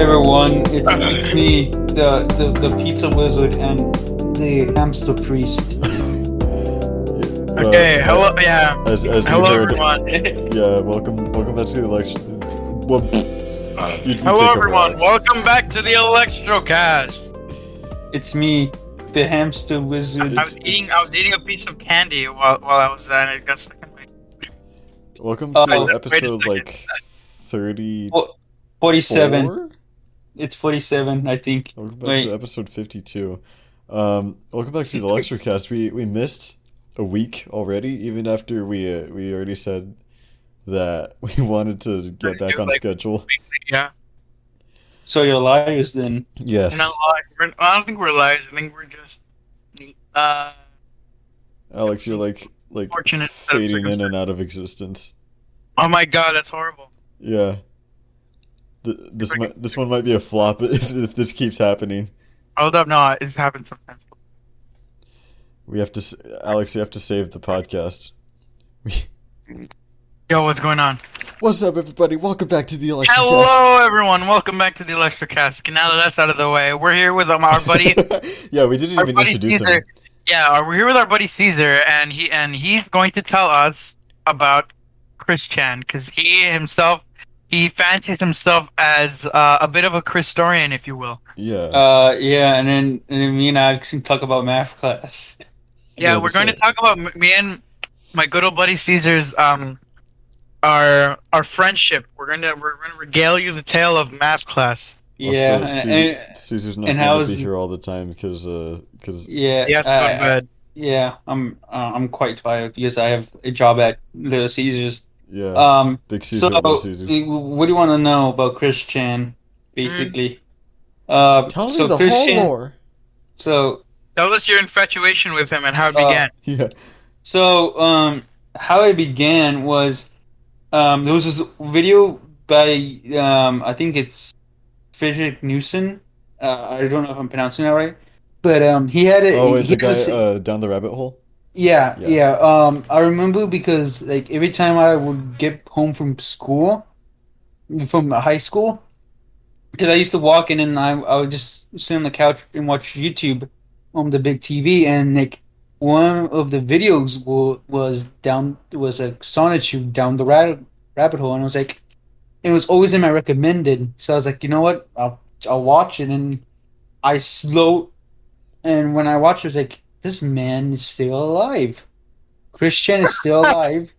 everyone, it's me, the pizza wizard and the hamster priest. Okay, hello, yeah. As Hello, you heard, everyone. yeah, welcome back to the election. Well, you Hello, take over, everyone. Alex. Welcome back to the Alextrocast. It's me, the hamster wizard. I was eating a piece of candy while I was there, and it got stuck in my. Welcome Oh, to wait a episode second. like 30. 47. It's 47, I think. Welcome back to episode 52. Welcome back to the Alextrocast. We missed a week already, even after we already said that we wanted to get back on schedule. Yeah. So you're liars then? Yes. We're not liars. I don't think we're liars. I think we're just Alex, you're like fortunate set of fading in and out of existence. Oh my god, that's horrible. Yeah. This one might be a flop if this keeps happening. Hold up, no, it's happened sometimes. Alex, you have to save the podcast. Yo, what's going on? What's up, everybody? Welcome back to the Electrocast. Hello, everyone. Welcome back to the Electrocast. Now that that's out of the way, we're here with our buddy. Yeah, we didn't even introduce him. Yeah, we're here with our buddy Caesar, and he's going to tell us about Christian, because he fancies himself as a bit of a Christorian, if you will. Yeah. Yeah, and then me and Alex can talk about math class. Yeah, we're going to talk about me and my good old buddy Caesar's our friendship. We're gonna regale you the tale of math class. Yeah, also, Caesar's not going to be here all the time because yeah, he has to go to bed. Yeah, I'm quite tired because I have a job at Little Caesars. Yeah. Big Caesar, so Little Caesars. What do you want to know about Christian, basically? Tell me the Christian, whole lore. So tell us your infatuation with him and how it began. Yeah. So how it began was there was this video by I think it's Frederick Newson. I don't know if I'm pronouncing that right, but he had it. Oh, wait, the guy down the rabbit hole. Yeah. I remember because like every time I would get home from high school, because I used to walk in and I would just sit on the couch and watch YouTube on the big TV, and like one of the videos was a Sonic shoot down the rabbit hole, and I was like, it was always in my recommended, so I was like, you know what, I'll watch it, and and when I watched it, I was like, this man is still alive. Christian is still alive,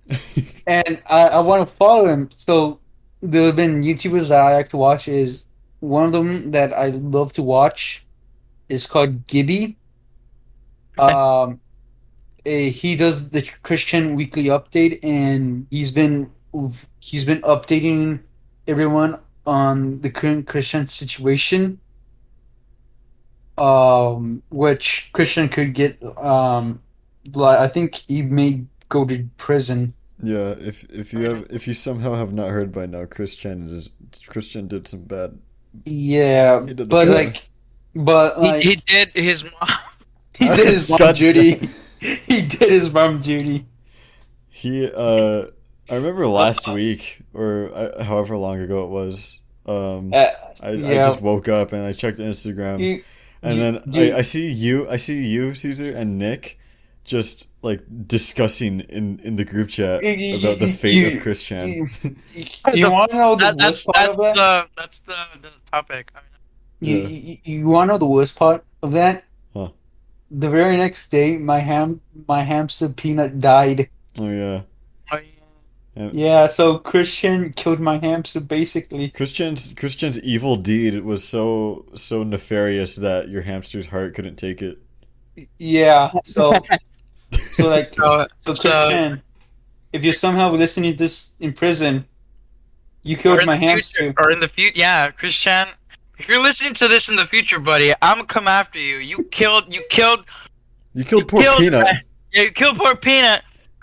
and I want to follow him. So there have been YouTubers that I like to watch. Is one of them that I love to watch is called Gibby. He does the Christian Weekly Update, and he's been updating everyone on the current Christian situation. Which Christian could get. I think he may go to prison. Yeah, if you somehow have not heard by now, Christian did some bad. Yeah, he did his mom. He did his mom duty. He did his mom duty. I remember last week or however long ago it was. I just woke up and I checked Instagram. I see you, Caesar, and Nick just like discussing in the group chat about the fate of Christian. You want to know the worst part of that? That's the topic. You want to know the worst part of that? Huh. The very next day, my hamster Peanut died. Oh yeah. Yeah, so Christian killed my hamster basically. Christian's evil deed was so nefarious that your hamster's heart couldn't take it. Yeah, so Christian, if you're somehow listening to this in prison, you killed my hamster. Or in the future, yeah, Christian. If you're listening to this in the future, buddy, I'm gonna come after you. You killed poor Peanut. Yeah, you killed poor Peanut.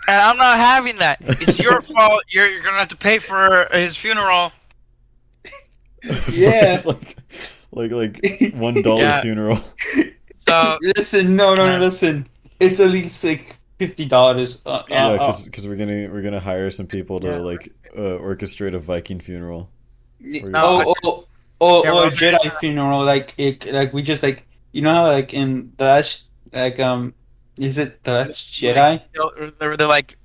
And I'm not having that. It's your fault. You're gonna have to pay for his funeral. Yeah, it's like $1 funeral. So listen, no, listen. It's at least like $50. Because we're gonna hire some people to orchestrate a Viking funeral. or a Jedi funeral, like we just like how like in the last like is it the Last Jedi? They're like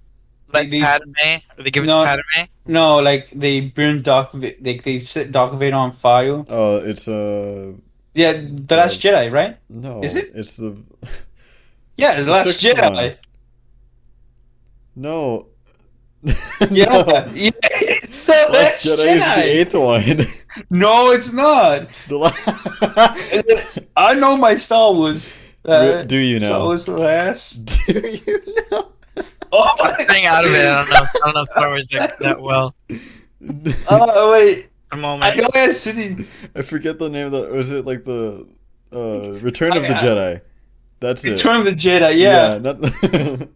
let They Padme, or they give it to no Padme. no like they burn like they set Darth Vader on fire. Oh, it's Yeah, the Last the Jedi, right? Is no, it? it's the Yeah, the the Last sixth one. Jedi. No, Yeah, no. yeah, it's the Last Last Jedi is the Jedi. eighth one. No, it's not. The la- I know my Star Wars. Do you Star know? Wars Last. Do you know? Oh, I'm staying out of it. I don't know Star Wars that well at wait. the I moment. know I City. I forget the name of the. Was it like the Return of the I, Jedi? That's it. Return of the Jedi. Yeah, Yeah, not.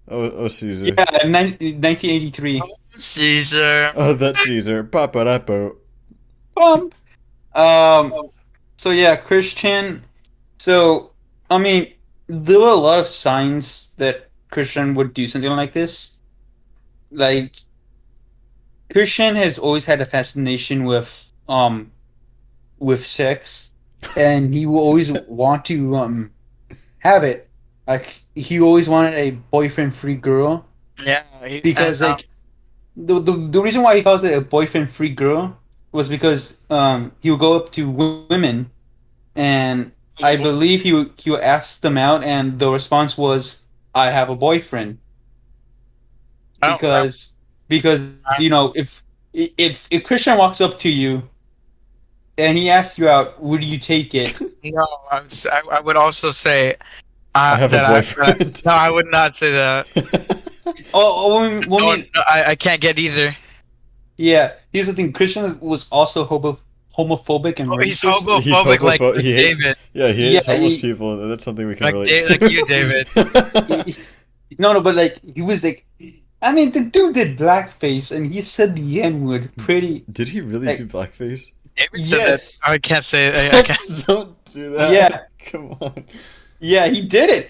Oh, Caesar. yeah, 1983. Caesar. Oh, that's Caesar. Paparapo. Um, um. So yeah, Christian. So I mean, there were a lot of signs that Christian would do something like this. Like Christian has always had a fascination with sex, and he will always want to have it. Like he always wanted a boyfriend-free girl Yeah, because like the reason why he calls it a boyfriend-free girl was because he would go up to women and I believe he would ask them out and the response was I have a boyfriend I don't remember. because if Christian walks up to you and he asks you out, would you take it? No, I would also say I have a boyfriend. no, I would not say that. No, I can't get either. yeah. Here's the thing: Christian was also homophobic and He's racist. He's homophobic like He hates. David. Yeah, he hates Yeah, homeless people. That's something we can relate to. Like you, David. No, but like he was like, I mean, the dude did blackface and he said the N word pretty. Did he really Like, do blackface? David said yes, that. I can't say it. I can't. Don't do that. yeah, Come on. yeah, he did it.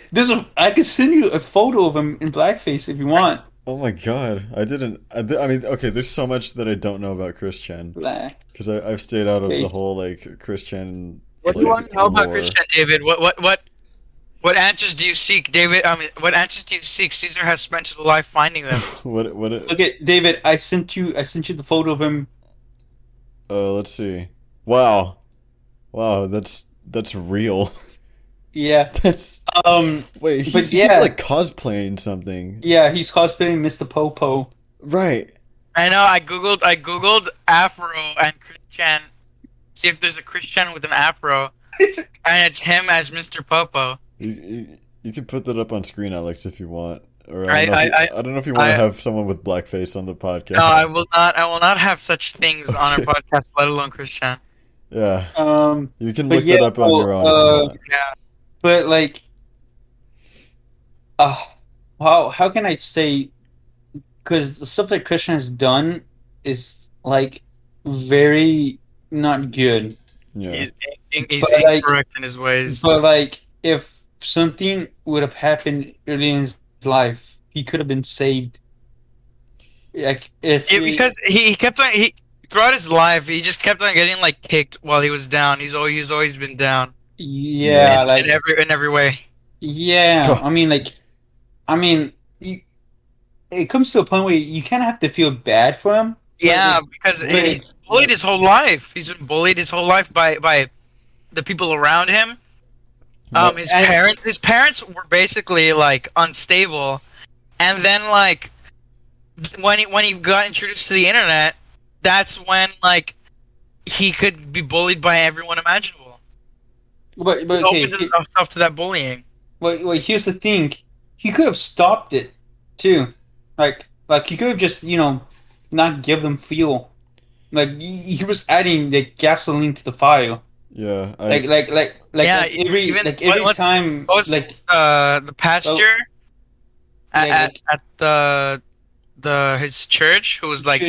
I could send you a photo of him in blackface if you want. Oh my god. I didn't. I mean, okay, there's so much that I don't know about Christian. Black. Because I've stayed out of the Okay. whole, like, Christian. What do you want to know about Christian, David? What answers do you seek, David? I mean, what answers do you seek? Caesar has spent his life finding them. What? Okay, David, I sent you the photo of him. Let's see. Wow. Wow, that's real. Yeah. That's. Wait, he's like cosplaying something. Yeah, he's cosplaying Mr. Popo. Right. I know. I googled Afro and Christian. See if there's a Christian with an Afro, and it's him as Mr. Popo. You can put that up on screen, Alex, if you want. Or I don't know if you want to have someone with blackface on the podcast. No, I will not. I will not have such things on our podcast, let alone Christian. Yeah. You can but look that up on your own if you want. Yeah. But like, how can I say? Because the stuff that Christian has done is like very not good. Yeah. He's But, like, incorrect in his ways. But like, if something would have happened early in his life, he could have been saved. Like Because he kept on throughout his life he just kept on getting like kicked while he was down. He's always been down. Yeah, like in every way. Yeah, I mean, it comes to a point where you kind of have to feel bad for him. Yeah, because he's bullied his whole life. He's been bullied his whole life by the people around him. His parents were basically like unstable, and then like when he got introduced to the internet, that's when like he could be bullied by everyone imaginable. But He okay, opened himself to that bullying. Well, here's the thing: he could have stopped it too. Like he could have just not give them fuel. Like he was adding the gasoline to the fire. Yeah. Every time. What was the pastor at his church who was like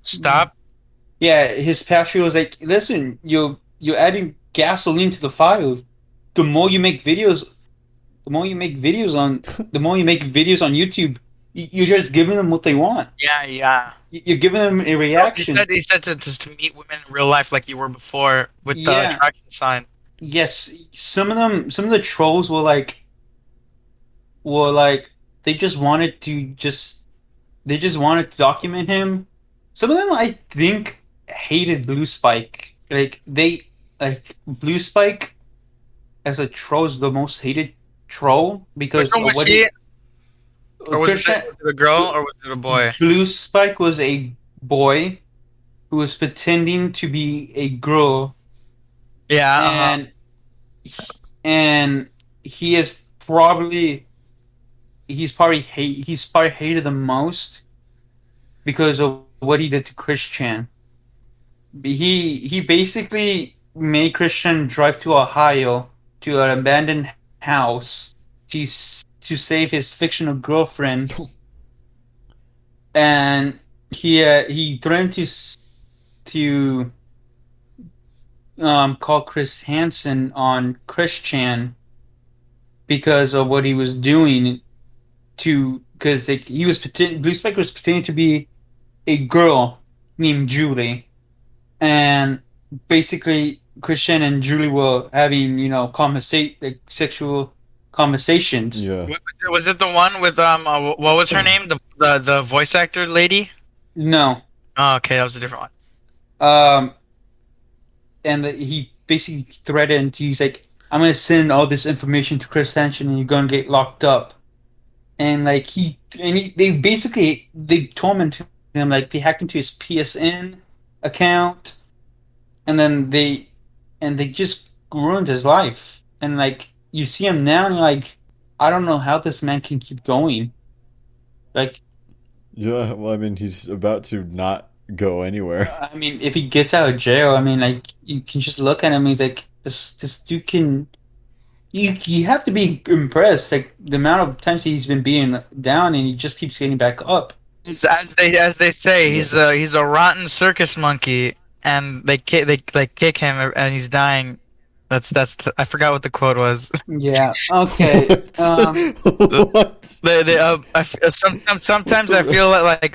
stop. Yeah, his pastor was like, listen, you're adding gasoline to the fire. The more you make videos on YouTube, You're just giving them what they want. Yeah, yeah. You're giving them a No, reaction. he said to just to meet women in real life like you were before with the Yeah. attraction sign. Yes. Some of the trolls were like, they just wanted to just, they just wanted to document him. Some of them, I think, hated Blue Spike. Blue Spike as a troll is the most hated troll Which because one of was what she? he Or Christian. was it a girl or was it a boy? Blue Spike was a boy who was pretending to be a girl, Yeah, uh-huh. and and he is probably he's probably hated the most because of what he did to Christian. He basically made Christian drive to Ohio to an abandoned house to save his fictional girlfriend, and he threatened to call Chris Hansen on Christian because of what he was doing to because he was Blue Spike was pretending to be a girl named Julie, and basically Christian and Julie were having conversate like sexual conversations. Yeah. Was it the one with what was her name? The voice actor lady? No, Oh, okay, that was a different one. um, and he basically threatened. He's like, "I'm gonna send all this information to Chris Hansen, and you're gonna get locked up." And like they tormented him, like they hacked into his PSN account, and then they just ruined his life. And like you see him now, and you're like, I don't know how this man can keep going. Like, Yeah, well, I mean, he's about to not go anywhere. I mean, if he gets out of jail, I mean, like you can just look at him. He's like, this dude can. You have to be impressed, like the amount of times he's been being down, and he just keeps getting back up. As they say, Yeah. he's a rotten circus monkey, and they like kick him, and he's dying. That's I forgot what the quote was. Yeah. Okay. What? What? What's Sometimes I the? feel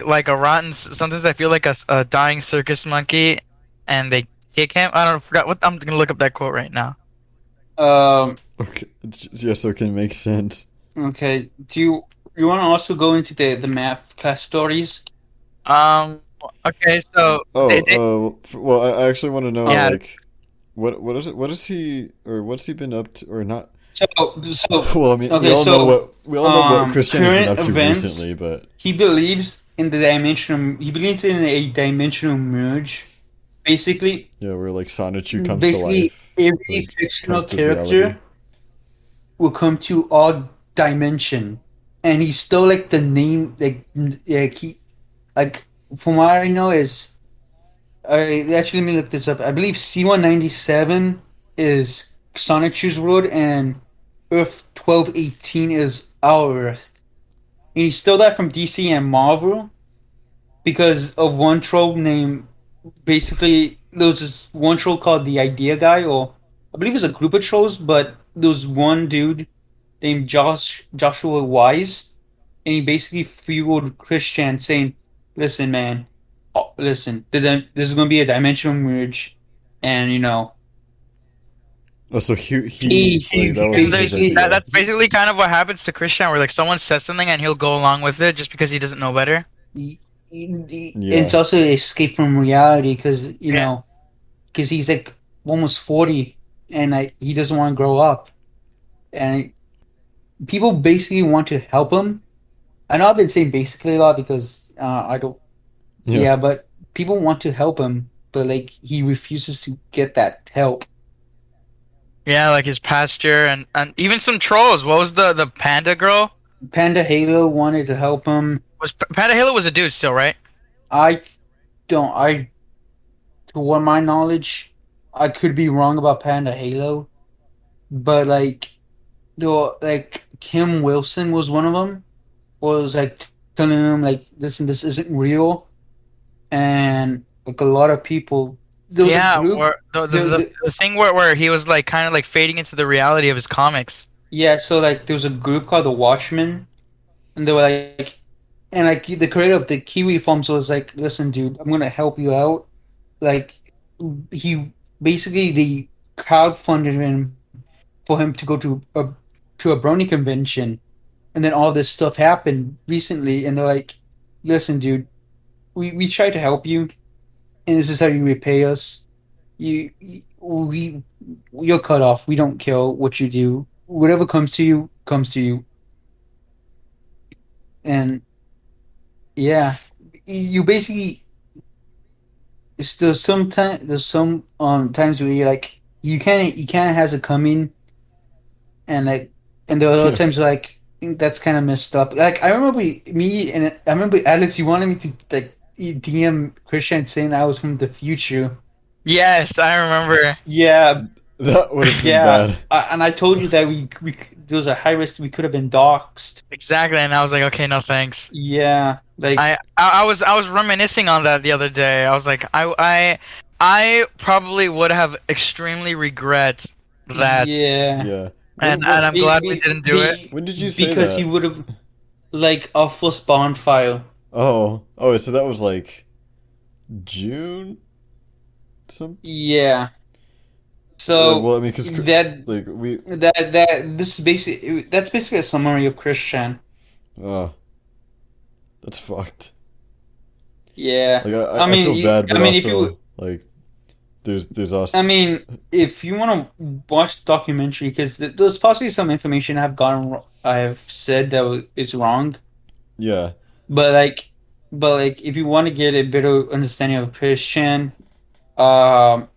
like a rotten. Sometimes I feel like a dying circus monkey, and they kick him. I don't forgot what I'm gonna look up that quote right now. Um. Okay, yeah, so it can make sense. Okay. Do you want to also go into the math class stories? Um. Okay, so Oh, they well, I actually want to know, yeah. like, what is it? What is he, or what's he been up to, or not? So so Well, I mean, okay. we all know what Christian has been Current up to events. recently, but He believes in the dimensional. He believes in a dimensional merge. Basically, yeah, where like Sonichu comes to basically life, every like fictional comes to reality. character will come to our dimension, and he's still like the name like he like from what I know is actually let me look this up. I believe C-197 is Sonic Shoes World and Earth 1218 is our Earth. And he stole that from DC and Marvel because of one troll named basically there was this one troll called the Idea Guy, or I believe it was a group of trolls, but there was one dude named Joshua Wise, and he basically fueled Christian saying, "Listen, man, listen, this is gonna be a dimensional merge, and Oh, so he he like he, that he was his basically idea. That's basically kind of what happens to Christian, where like someone says something and he'll go along with it just because he doesn't know better. it's Yeah. also an escape from reality because Yeah. he's like almost 40, and he doesn't want to grow up, and people basically want to help him. I know I've been saying basically a lot because I don't. Yeah. Yeah, but people want to help him, but like he refuses to get that help. Yeah, like his pasture and even some trolls. What was the panda girl? Panda Halo wanted to help him. Panda Halo was a dude still, right? I don't. To what my knowledge, I could be wrong about Panda Halo, but like like Kim Wilson was one of them. Was like telling him like, listen, this isn't real, and like a lot of people. There was a Yeah, group. or the thing where he was like kind of like fading into the reality of his comics. Yeah, so like there was a group called the Watchmen, and they were like and like the creator of the Kiwi Farms was like, "Listen, dude, I'm gonna help you out." Like he basically they crowdfunded him for him to go to a Brony convention, and then all this stuff happened recently, and they're like, "Listen, dude, we tried to help you, and this is how you repay us. We you're cut off. We don't care what you do. Whatever comes to you comes to you." And yeah, you basically there's some times where you're like you kind of has it coming, and like and there are other Yeah. times like that's kind of messed up. Like I remember me and I remember Alex, you wanted me to like DM Christian saying I was from the future. Yes, I remember. Yeah, That would have been yeah, bad. and I told you that we there was a high risk we could have been doxxed. Exactly, and I was like, okay, no thanks. Yeah, like I was reminiscing on that the other day. I was like, I probably would have extremely regret that, yeah, Yeah. and I'm glad we didn't do it. When did you say because he that? would have like our first bonfire. Oh, so that was like June? Some Yeah. So well, I mean, because that like we, that this is basically that's basically a summary of Christian. oh, that's fucked. Yeah. Like I I feel mean, bad, but if you also like there's I us. mean, if you want to watch the documentary, because there's possibly some information I've said that is wrong, Yeah, but like, if you want to get a better understanding of Christian, um,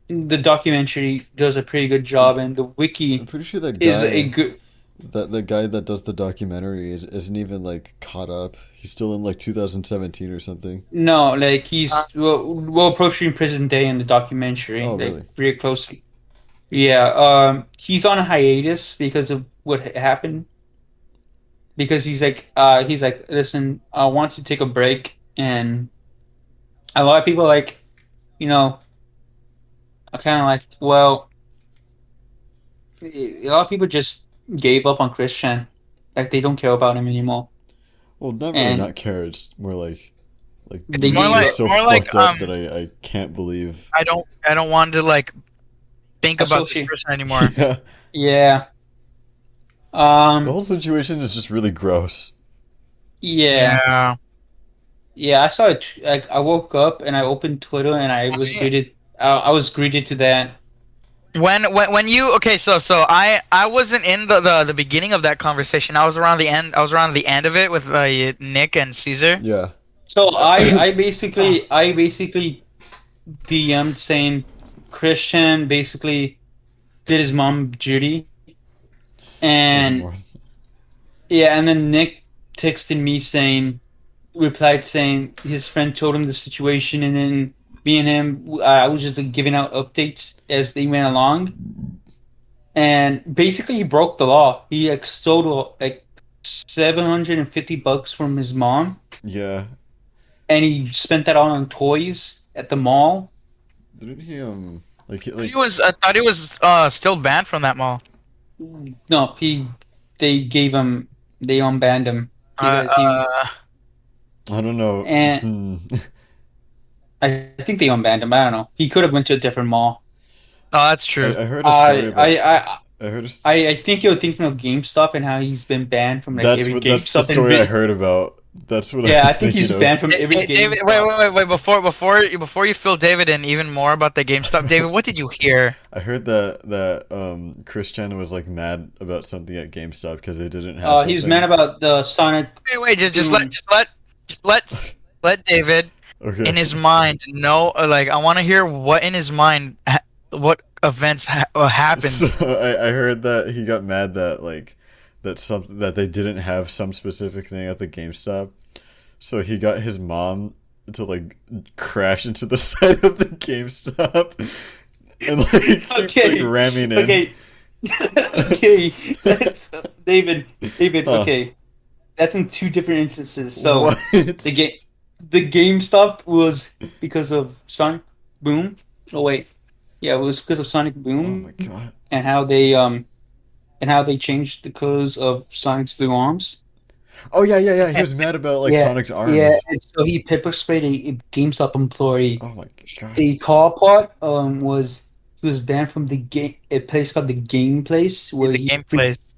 the documentary does a pretty good job, and the I'm wiki pretty sure that is a guy good. that the guy that does the documentary isn't even like caught up. He's still in like 2017 or something. No, like Uh, he's well approaching present day in the documentary, Oh, like really? very closely. Yeah, he's on a hiatus because of what happened. Because he's like, listen, I want to take a break, and a lot of people like, you know, are kind of like, well, a lot of people just gave up on Christian, like they don't care about him anymore, Well, not really. and Not care. It's more like it's they dude, gave you're up so fucked up that I can't believe. I don't want to like think about this associate. person anymore. Yeah, Yeah, the um, whole situation is just really gross. yeah. Yeah. Yeah, I saw it. Like, I woke up and I opened Twitter and I was greeted to that. When you okay, so I wasn't in the beginning of that conversation. I was around the end. I was around the end of it with Nick and Caesar. Yeah, So I basically DM'd saying Christian basically did his mom Judy, there's and more. yeah, and then Nick texted me replied saying his friend told him the situation, and then me and him, I was just like, giving out updates as they went along. And basically, he broke the law. He like stole like $750 from his mom, Yeah, and he spent that all on toys at the mall. didn't he I thought he was still banned from that mall. No, they gave him, they unbanned him Uh, because he, uh, I don't know. and I think they unbanned him. I don't know. He could have went to a different mall. oh, that's true. I heard a story I about. I I I heard I think you're thinking of GameStop and how he's been banned from like every that's the GameStop and story I heard about. That's what I yeah, I was think he's thinking banned of. from every David, wait, GameStop. wait. Before you fill David in even more about the GameStop, David, what did you hear? I heard that Christian was like mad about something at GameStop because they didn't have He was mad something. about the Sonic Wait, just let, Boom. just let, just let David Okay. in his mind know. Like, I want to hear what in his mind, what events So happened. I heard that he got mad that that they didn't have some specific thing at the GameStop. So he got his mom to like crash into the side of the GameStop and like keep like Okay, ramming in. okay, okay. That's, David. Huh. Okay, that's in two different instances. So What? the game, the GameStop was because of Sonic Boom. Oh wait, yeah, it was because of Sonic Oh my Boom god. and how they changed the colors of Sonic's blue arms. Oh yeah. He was mad about like Yeah, Sonic's yeah. arms. And so he pepper sprayed a GameStop employee. Oh my god. The car part was he was banned from the game a place called the Game Place Yeah, where the he game plays.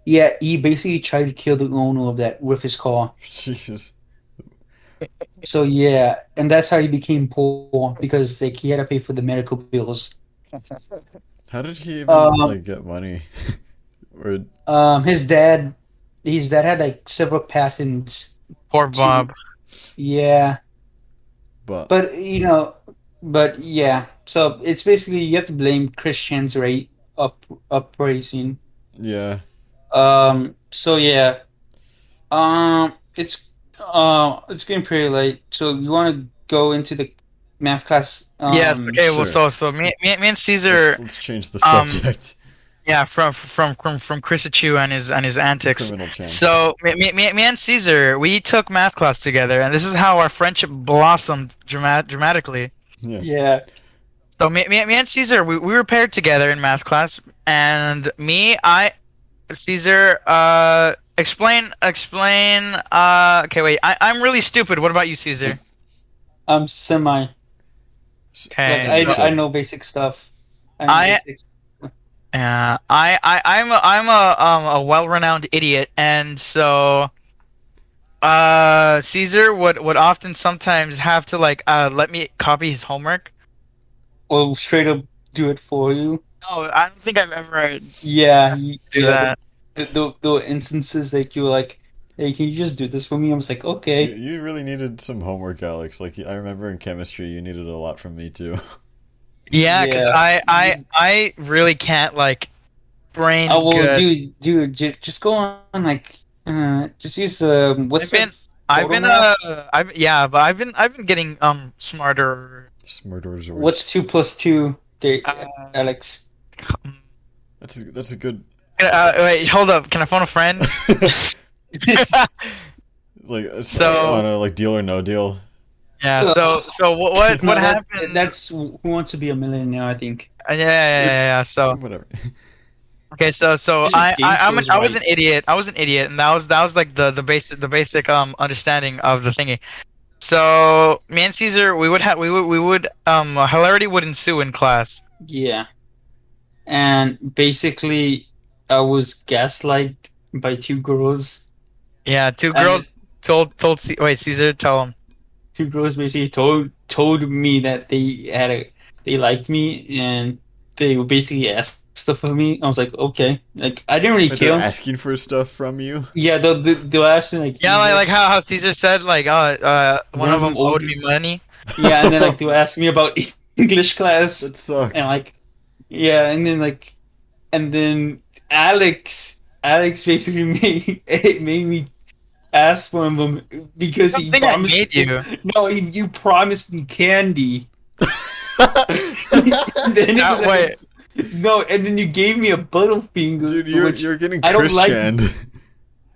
yeah, he basically tried to kill the owner of that with his car. Jesus. So yeah, and that's how he became poor because like he had to pay for the medical bills. How did he even Um, like get money? Or his dad had like several patents Poor to Bob. yeah, but but but yeah. So it's basically you have to blame Christian's rate upraising. yeah. So yeah. It's getting pretty late. So you want to go into the math class? Yes. Okay. Well, Sure. so me and Let's Caesar, change the um, subject. yeah, from Chris Chu and his antics. Criminal Chan. So me and Caesar, we took math class together, and this is how our friendship blossomed dramatically. Yeah. Yeah. So me and Caesar, we were paired together in math class, and Caesar, explain. Okay, wait, I'm really stupid. What about you, Caesar? I'm semi. Like Okay, Semi so I check. know basic stuff. I know I basics. I'm a well-renowned idiot, and so Caesar would often sometimes have to like let me copy his homework. Or straight up do it for you. No, I don't think I've ever Yeah. do Yeah. that. The instances that you were like, hey, can you just do this for me? I was like, You okay. you really needed some homework, Alex. Like I remember in chemistry, you needed a lot from me too. Yeah, because Yeah. I really can't like Oh brain well, good. just go on like just use I've what's that been I've photo been math? I've yeah, but I've been getting smarter. Smurder What's Zords. 2 plus 2, Uh, Alex? That's a good wait, hold up. Can I phone a friend? like So on a like deal or no deal. yeah, Ugh. so what No, happened? that's Who Wants to Be a Millionaire, I think. It's Yeah. So whatever. okay, so These are game shows, I was an right? idiot. I was an idiot, and that was like the basic understanding of the thingy. So me and Caesar, we would hilarity would ensue in class. Yeah. And basically, I was gaslighted by 2 girls, Yeah, two and girls wait, Caesar, tell him. 2 girls basically told me that they liked me, and they would basically ask stuff of me. I was like, okay, like I didn't really Like they're care. asking for stuff from you. Yeah, they'll ask me like Yeah, like English. how Caesar said like one One of of them them owed owed. me money. Yeah, and then like they'll ask me about English class, That and sucks. like yeah, and then Alex basically made it made me ask for him because I don't he think I promised made you. no, you promised me candy. And then it was like Wait, no, and then you gave me a Butterfinger, Dude, you're which you're getting I don't like. Christian.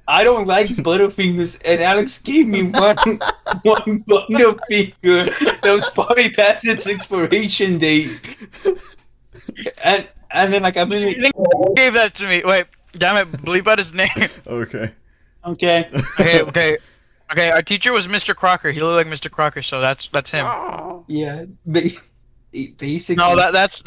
I don't like Butterfingers, and Alex gave me one Butterfinger that was probably past its expiration date, and then like I'm you in think you gave that to me? Wait, damn it, bleep out his name. Okay. okay, Okay. Our teacher was Mr. Crocker. He looked like Mr. Crocker, so that's him. yeah, No, basically that's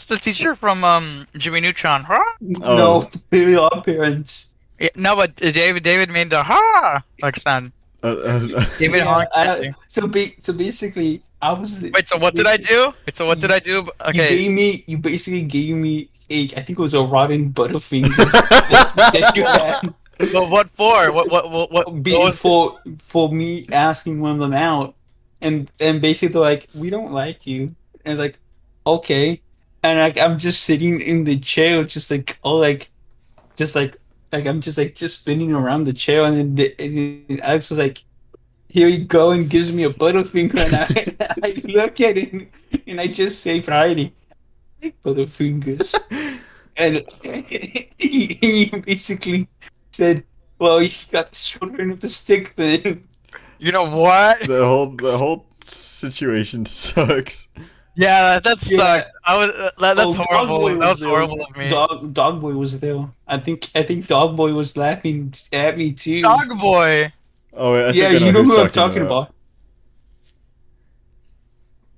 the teacher from Jimmy Neutron. Huh? Oh, no, very our parents. Yeah, no, but David made the ha like sound. David Yeah, Honk. so basically I was Wait, so what did I do? Wait, so what did I do? Okay, you basically gave me I think it was a rotten Butterfinger that you had. well, what for? What was it? For me asking one of them out, and basically like we don't like you, and it's like okay, and I'm just sitting in the chair, just like oh like I'm just like just spinning around the chair, and and then Alex was like, "Here you go," and gives me a Butterfinger, and I look at it, and I just say, "Friday, I like Butterfingers," and he basically said, "Well, you got the short end of the stick then." You know what? the whole situation sucks. Yeah, that Yeah. sucked. I was that's Oh, horrible. Dogboy That was was there. horrible of me. Dogboy was there. I think Dogboy was laughing at me too. Dog boy. Oh, wait, I Yeah, think I know you who know he's who I'm talking talking about.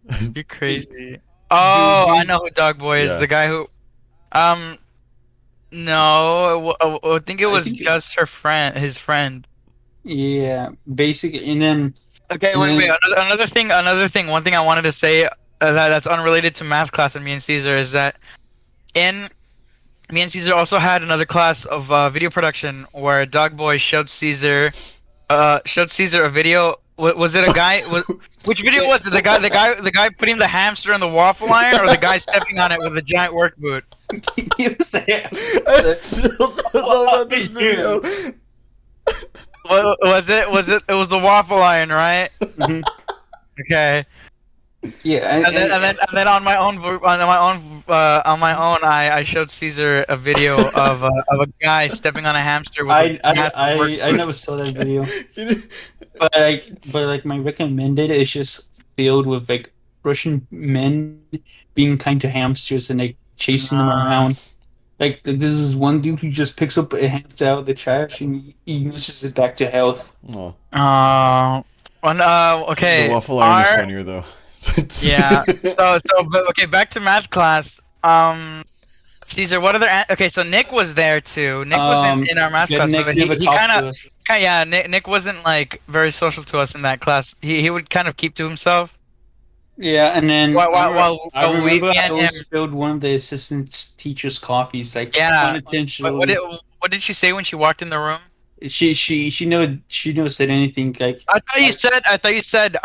about. You're crazy. Dude, Oh, I dude. know who Dog Boy is. Yeah. The guy who, um, no, I think it I was think just her friend, his friend. yeah, basically, and then Okay, and wait. then Another thing. One thing I wanted to say that's unrelated to math class and me and Caesar is that in me and Caesar also had another class of video production where Dog Boy showed Caesar a video. Was it a guy? Which video was it? The guy putting the hamster in the waffle iron, or the guy stepping on it with a giant work boot? he was there. I still don't know about this video. Was it? It was the waffle iron, right? Mhm. Okay. Yeah, And then on my own, I showed Caesar a video of a guy stepping on a hamster with a I, I massive work I I boot. never saw that video, but like my recommended is just filled with like Russian men being kind to hamsters and like chasing them Uh, around. Like this is one dude who just picks up a hamster out of the trash and he uses it back to health. Oh, uh, the okay. waffle iron is funnier though. Yeah. But okay, back to math class. Caesar, what other? Okay, so Nick was there too. Nick was in our math Yeah, class, Nick but never he talked kind to of, us. yeah. Nick wasn't like very social to us in that class. He would kind of keep to himself. Yeah, and then I While remember me I and him, always spilled one of the assistant teacher's coffees, like yeah. unintentionally. What did she say when she walked in the room? She never said anything like I thought you said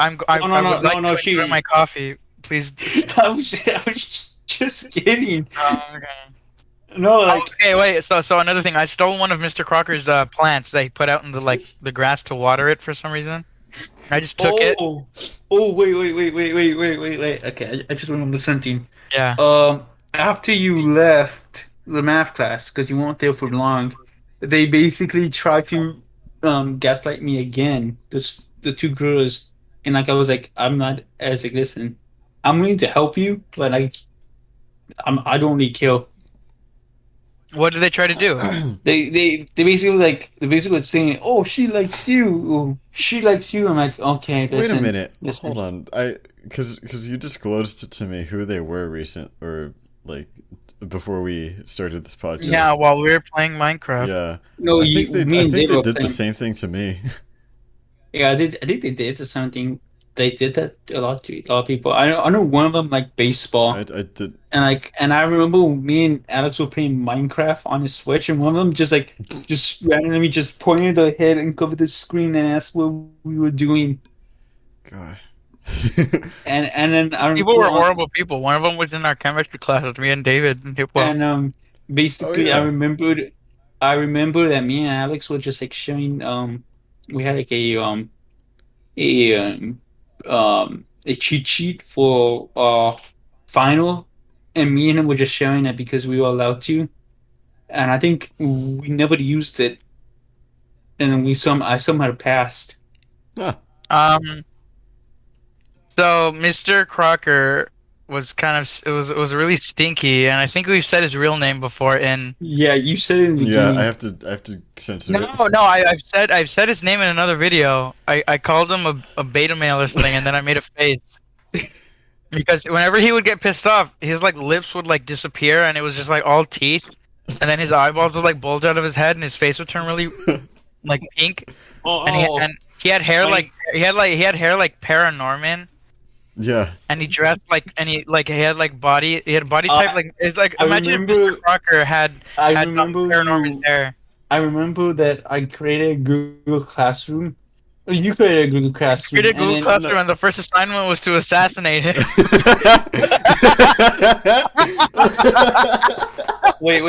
no no I no would no like no to enjoy she my coffee. Please. I was just kidding. Oh, okay. No, Oh, like okay, wait. So another thing, I stole one of Mr. Crocker's plants that he put out in the grass to water it for some reason. I just took it. oh wait. Okay, I just remembered something. Yeah. After you left the math class because you weren't there for long, they basically tried to gaslight me again. The two girls, and like I was like, I'm not as like listen, I'm willing to help you, but I don't really care. What did they try to do? They basically saying, oh, she likes you, oh, she likes you. I'm like, okay, Wait a listen, minute. listen. Hold on. Because you disclosed it to me who they were recent or like before we started this podcast. Yeah, while we were playing Minecraft. Yeah. No, me I and think Dave they were did the playing. same thing to me. Yeah, I think they did something. They did that a lot to a lot of people. I know one of them like baseball, I did. and I remember me and Alex were playing Minecraft on his Switch, and one of them just randomly just pointed their head and covered the screen and asked what we were doing. God. And then I People remember were horrible people. One of them was in our chemistry class with me and David. Well, and Oh basically yeah. I remember that me and Alex were just like showing we had like a a cheat sheet for final, and me and him were just sharing it because we were allowed to, and I think we never used it, and then I somehow passed. Ah, um, so Mr. Crocker was kind of it was really stinky, and I think we've said his real name before in. Yeah, you said it in the yeah. beginning. I have to censor No, it. no, I've said his name in another video. I called him a beta male or something, and then I made a face. Because whenever he would get pissed off, his like lips would like disappear, and it was just like all teeth, and then his eyeballs would like bulge out of his head, and his face would turn really like pink, and he had hair Like- he had hair like Paranorman, Yeah. and he dressed like he had like body he had body type like it's like I imagine if remember- Mr. Crocker had I had remember Paranorman's hair. I remember that I created a Google Classroom. Or you created a Google Classroom. Created a Google and then- Classroom, and the first assignment was to assassinate him. Wait.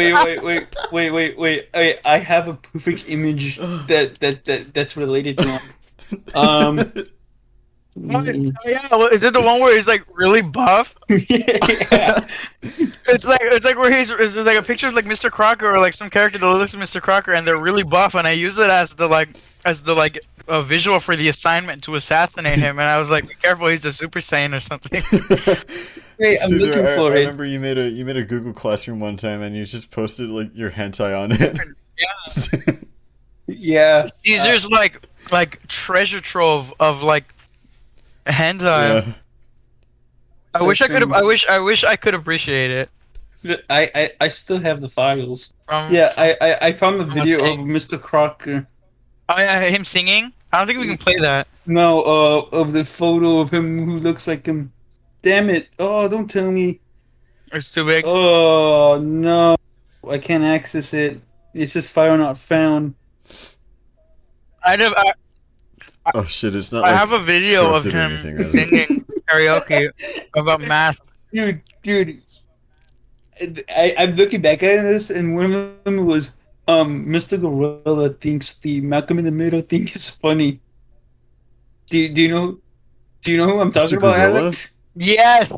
I have a perfect image that's related to him. Oh, yeah, well, is it the one where he's like really buff? Yeah. It's like where it's like a picture of like Mr. Crocker or like some character that looks like Mr. Crocker, and they're really buff, and I use it as the a visual for the assignment to assassinate him, and I was like, be careful, he's a Super Saiyan or something. Wait, I'm Caesar, looking I for it. remember you made a Google Classroom one time, and you just posted like your hentai on it. Yeah. Yeah. Caesar's like treasure trove of like hentai. Yeah. I wish I could have. I wish I could appreciate it. I still have the files. From, Yeah, from, I found the from a video of thing. Mr. Crocker. Oh yeah, him singing. I don't think we can play that. No, of the photo of him who looks like him. Damn it! Oh, don't tell me. It's too big. Oh no, I can't access it. It's just file not found. I have Oh shit! It's not I like have a video of corrupted or him anything, is it? singing karaoke about math. Dude, I'm looking back at this, and one of them was Mr. Gorilla thinks the Malcolm in the Middle thing is funny. Do you know who I'm Mr. talking about, Gorilla? Alex? Yes,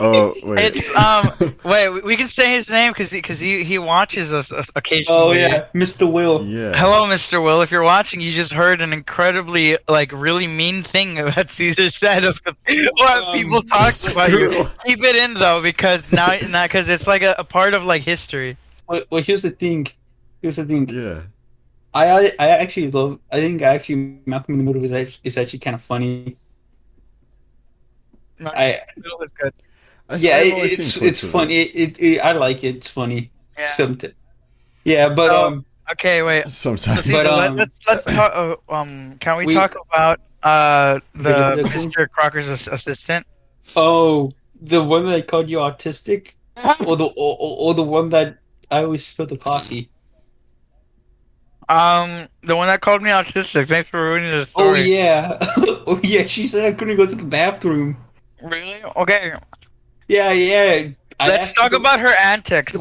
Oh wait. it's Wait, we can say his name because he watches us Oh occasionally. yeah, Mr. Will. Yeah. Hello, Mr. Will. If you're watching, you just heard an incredibly, like, really mean thing that Caesar said of what people talked Mr. about you. Gorilla. Keep it in though, because now, because it's like a part of like history. Well, here's the thing. Here's the thing. Yeah. I actually love. I think actually Malcolm in the Middle is actually kind of funny. I Middle is good. yeah, I've only seen it's clips of funny. it. I like it. It's funny. Yeah. Yeah, but So, okay, wait. So Sometimes. Caesar, But, let's talk. Can we talk about Video the production? Mr. Crocker's assistant? oh, the one that I called you autistic, or the one that I always spill the coffee. The one that called me autistic. Thanks for ruining the Oh story. yeah, oh yeah. She said I couldn't go to the bathroom. Really? Okay. Yeah, yeah. I Let's asked her talk to- about her antics.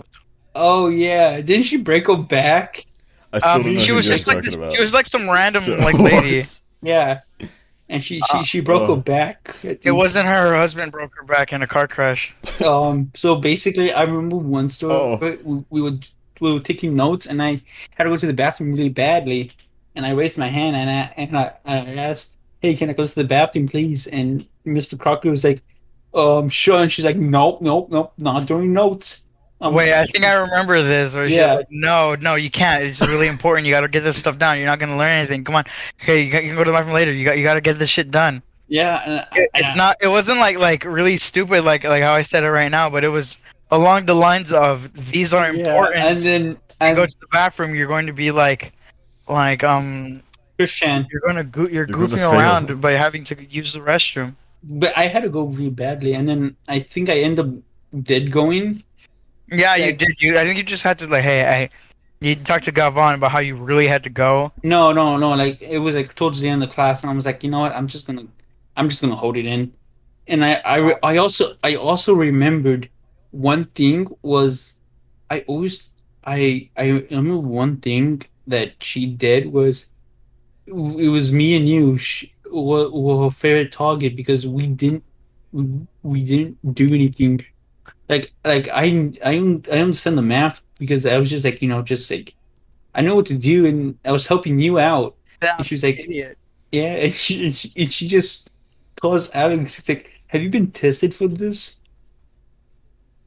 Oh yeah, didn't she break her back? I still don't know She who was you guys just are like talking about. she was like some random So- like lady. what? Yeah, and she broke her oh. back. I It think. wasn't her husband broke her back in a car crash. So basically, I remember one story. Oh. We were taking notes, and I had to go to the bathroom really badly, and I raised my hand I asked, "Hey, can I go to the bathroom, please?" And Mr. Crocker was like, sure." And she's like, "Nope, nope, nope, not doing notes." Wait, I think I remember this. Or Yeah. like, no, you can't. It's really important. You got to get this stuff down. You're not gonna learn anything. Come on. Okay, you can go to the bathroom later. You got to get this shit done. Yeah, It's not. It wasn't like really stupid like how I said it right now, but it was along the lines of these are important. and then you go to the bathroom, you're going to be like Christian, you're gonna you're You're gonna goofing fail. around by having to use the restroom. but I had to go really badly, and then I think I ended up dead going. Yeah, you Like- did. I think you just had to like, hey, you talked to Gavon about how you really had to go. No, like it was like towards the end of the class, and I was like, you know what, I'm just gonna hold it in. And I also remembered one thing was I remember one thing that she did was it was me and you were her favorite target because we didn't do anything. Like I understand the math because I was just like, just like I know what to do, and I was helping you out. And she was like, Idiot. yeah, and she just calls Alex. She's like, have you been tested for this?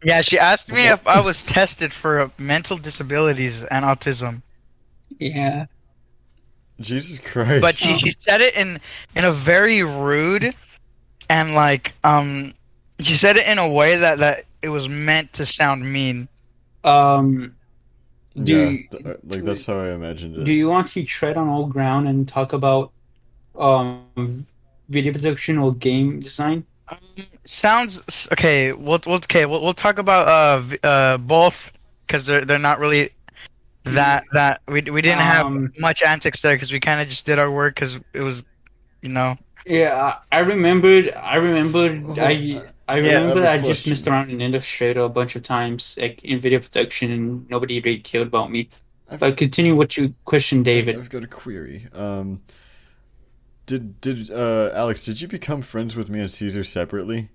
Yeah, she asked me if I was tested for mental disabilities and autism, Yeah. Jesus Christ. but she said it in a very rude and like she said it in a way that it was meant to sound mean. Do yeah, you- like that's how I imagined it. Do you want to tread on all ground and talk about video production or game design? Sounds okay. We'll talk about both because they're not really that we didn't have much antics there because we kind of just did our work because it was, Yeah, I remembered. I have remember a that I just question. messed around in Illustrator a bunch of times, like in video production, and nobody really cared about me. But continue what you question, David. I've got a query. Did Alex? Did you become friends with me and Caesar separately?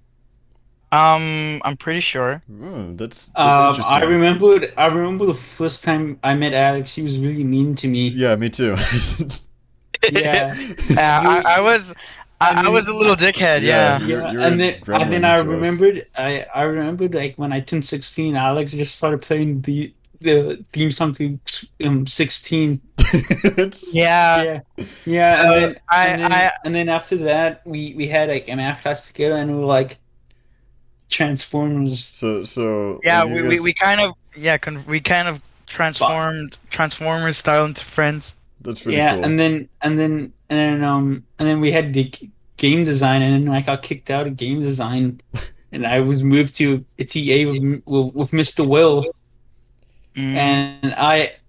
I'm pretty sure. Oh, that's interesting. I remember the first time I met Alex. He was really mean to me. Yeah, me too. Yeah. I was I was a little dickhead. Yeah, Yeah. you're a and then gremlin to us. I remembered like when I turned 16, Alex just started playing the theme song to 16. It's Yeah. Yeah, So yeah, and then after that we had like a math class together, and we were like Transformers. so like yeah, you guys. we kind of we kind of But transformed Transformers style into friends. That's pretty yeah, cool. and then we had the game design, and then I got kicked out of game design, and I was moved to a TA with Mr. Will. Mm.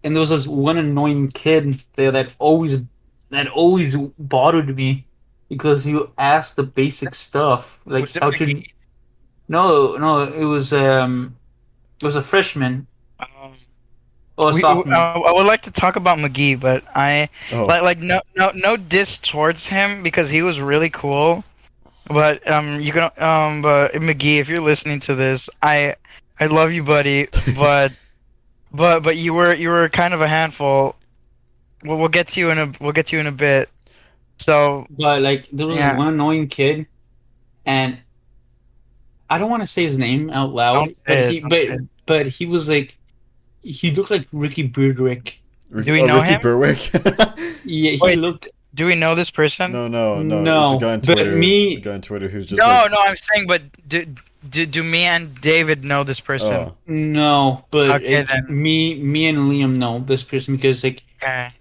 And there was this one annoying kid there that always bothered me because he asked the basic stuff like Was it how to. McGee? No, it was a freshman or a sophomore. I would like to talk about McGee, but I Oh, no diss towards him because he was really cool. But you can but McGee, if you're listening to this, I love you, buddy. But you were kind of a handful. We'll get to you in a bit. So But like there was this yeah, one annoying kid, and I don't want to say his name out don't loud, but say it. Don't say it. he was like he looked like Ricky Burdrick. Do we know Ricky him? Berwick. Yeah, he Wait, looked. do we know this person? No. It's the No, guy on but Twitter. The me. guy on Twitter who's just No, like, no, I'm saying, but do me and David know this person? oh, No, but Okay like then. me and Liam know this person because like Okay.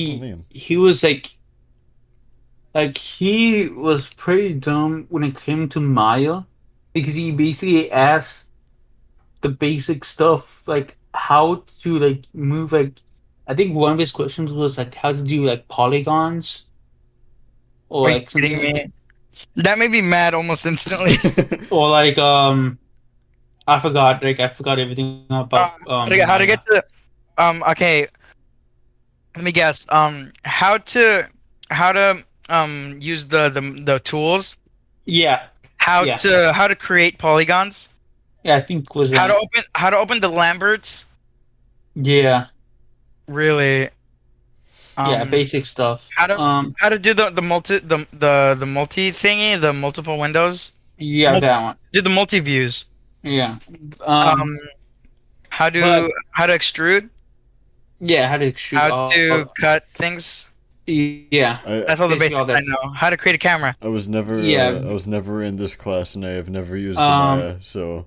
oh Liam. he was like he was pretty dumb when it came to Maya because he basically asked the basic stuff like how to like move like I think one of his questions was like how to do like polygons or Are you like something kidding like me? That made me mad almost instantly. or like I forgot everything about How to Maya. get to okay, let me guess. How to use the tools. Yeah, yeah, How to create polygons. yeah. I think was that. How to open the Lamberts. Yeah, Really. yeah. Um Basic stuff. how to do the multi thingy, the multiple windows. Yeah, Mul- that one. do the multi views. Yeah. Um But how to extrude, yeah, how to shoot how to all. cut things. Yeah, I That's all the basically basics all I that. know. How to create a camera. Yeah, I was never in this class and I have never used um, Maya, so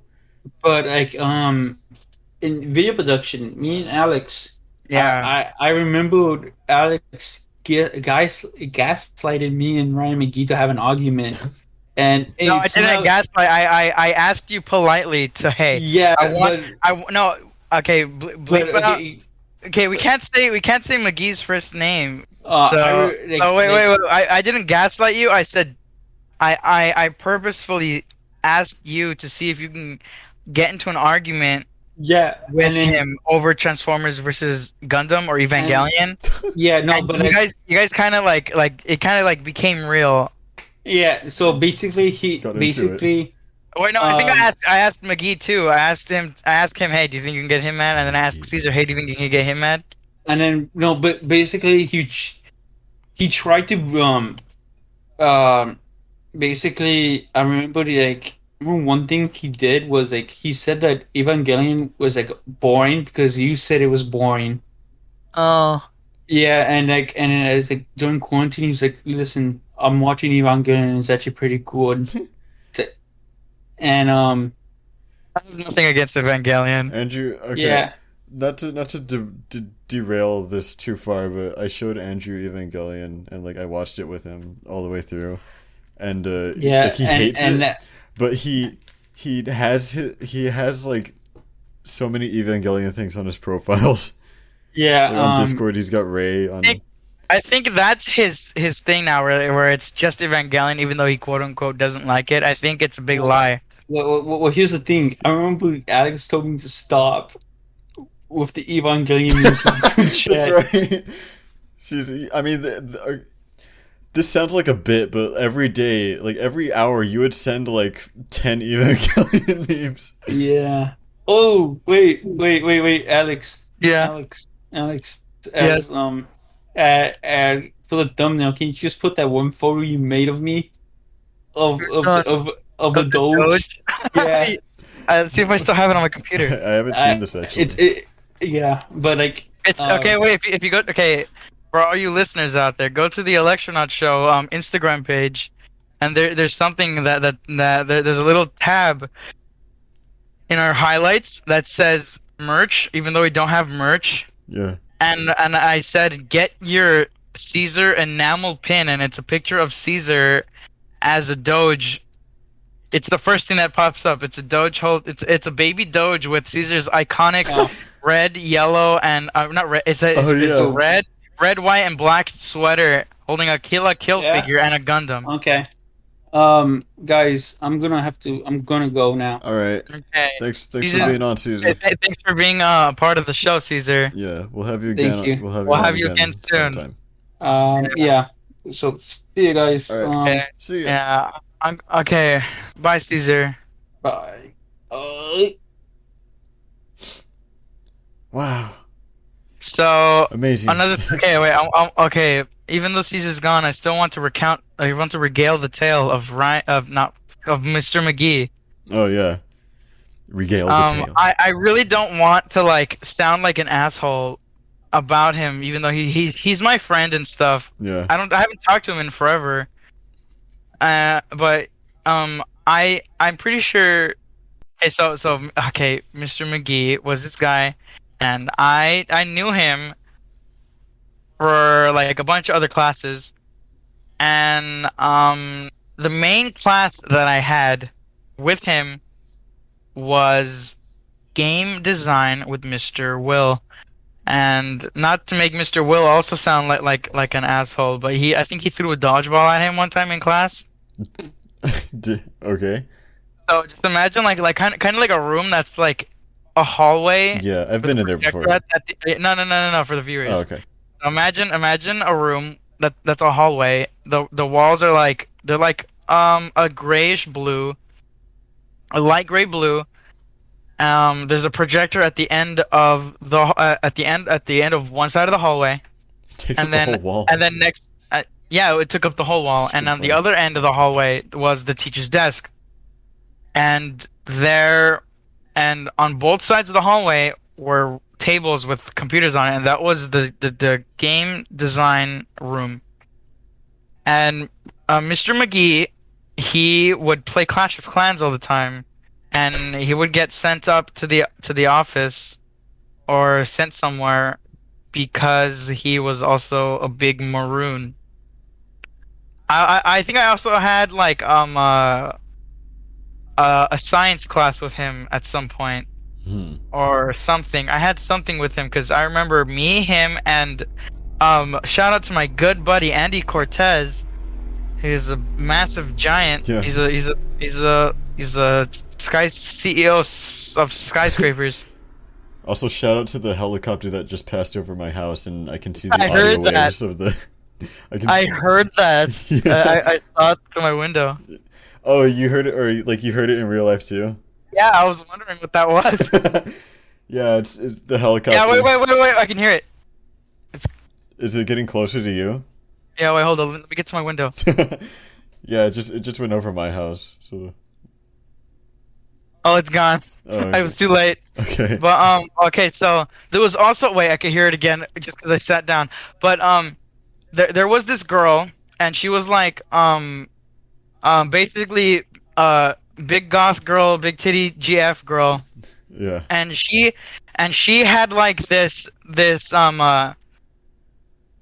but like in video production, me and Alex, Yeah. I remembered Alex gaslighted me and Ryan McGee to have an argument, and No, I it didn't somehow gaslight. I asked you politely to, hey, yeah, I want, no, okay, but bleep out. okay, Okay, we can't say McGee's first name. So, wait. I didn't gaslight you. I said, I purposefully asked you to see if you can get into an argument yeah, with him over Transformers versus Gundam or and Evangelion. yeah, no, And but like you guys kind of like it kind of like became real. yeah, so basically got into it. Wait, no, I think um I asked McGee too. I asked him, hey, do you think you can get him mad? And then I asked Caesar, hey, do you think you can get him mad? and then no, but basically he tried to um basically I remember one thing he did was like he said that Evangelion was like boring because you said it was boring. Oh. Yeah, and then it's like during quarantine he's like, listen, I'm watching Evangelion, it's actually pretty good. And I have nothing against Evangelion. Andrew, okay, yeah, not to derail this too far, but I showed Andrew Evangelion and like I watched it with him all the way through, and like yeah, he hates and it, but he has like so many Evangelion things on his profiles. yeah, Like on Discord, he's got Ray on. I think that's his thing now, really, where it's just Evangelion, even though he quote unquote doesn't like it. I think it's a big lie. well, here's the thing. I remember Alex told me to stop with the Evangelion memes in the group That's chat. right. I mean, this sounds like a bit, but every day, like every hour, you would send like 10 Evangelion memes. Yeah. Oh, wait, Alex. Yeah. Alex. Yes. As for the thumbnail, can you just put that one photo you made of me Uh, of the of the Doge? Doge. Yeah. See if I still have it on my computer. I haven't seen this actually. Yeah, but like It's okay. Wait, if you go, okay, for all you listeners out there, go to the Alextronaut Show Instagram page, and there's something there's a little tab in our highlights that says merch, even though we don't have merch. Yeah. And I said get your Caesar enamel pin, and it's a picture of Caesar as a Doge. It's the first thing that pops up. It's a Doge hold. It's a baby Doge with Caesar's iconic red, yellow, and not red. It's a red, white, and black sweater holding a Kill la Kill figure and a Gundam. Okay. Guys, I'm gonna go now. All right. Okay. Thanks for being on, Caesar. Thanks for being part of the show, Caesar. Yeah, we'll have you again. Thank you. We'll have you again soon. sometime. Yeah. So see you guys. All right. Okay. See ya. Yeah. Okay. Bye, Caesar. Bye. Wow. So amazing. Okay, wait. Okay. Even though Caesar's gone, I still want to recount. I want to regale the tale of Mr. McGee. Oh yeah. Regale the tale. I really don't want to like sound like an asshole about him, even though he's my friend and stuff. Yeah. I haven't talked to him in forever. But I'm pretty sure. Okay, okay, Mr. McGee was this guy, and I knew him for like a bunch of other classes, and the main class that I had with him was game design with Mr. Will. And not to make Mr. Will also sound like an asshole, but I think he threw a dodgeball at him one time in class. Okay. So just imagine like kind of like a room that's like a hallway. Yeah, I've been in there before. No, for the viewers. Oh, okay. Imagine a room that's a hallway. The walls are like they're like a grayish blue, a light gray blue. There's a projector at the end of at the end of one side of the hallway. It takes up the whole wall. And then next, yeah, it took up the whole wall. That's and so on the other end of the hallway was the teacher's desk. And on both sides of the hallway were tables with computers on it, and that was the game design room. And Mr. McGee, he would play Clash of Clans all the time. And he would get sent up to the office or sent somewhere because he was also a big maroon. I think I also had like a science class with him at some point or something. I had something with him because I remember me, him, and shout out to my good buddy Andy Cortez. He's a massive giant. Yeah. He's a Sky CEO of skyscrapers. Also, shout out to the helicopter that just passed over my house, and I can see the audio waves of the. I heard that. Yeah. I saw it through my window. Oh, you heard it, or like you heard it in real life too? Yeah, I was wondering what that was. Yeah, it's the helicopter. Yeah, wait! I can hear it. Is it getting closer to you? Yeah, wait, hold on. Let me get to my window. Yeah, it just went over my house. So. Oh, it's gone. Oh, okay. I was too late. Okay. But okay. So there was also wait. I could hear it again just because I sat down. But there was this girl, and she was like basically big goth girl, big titty GF girl. Yeah. And she had like this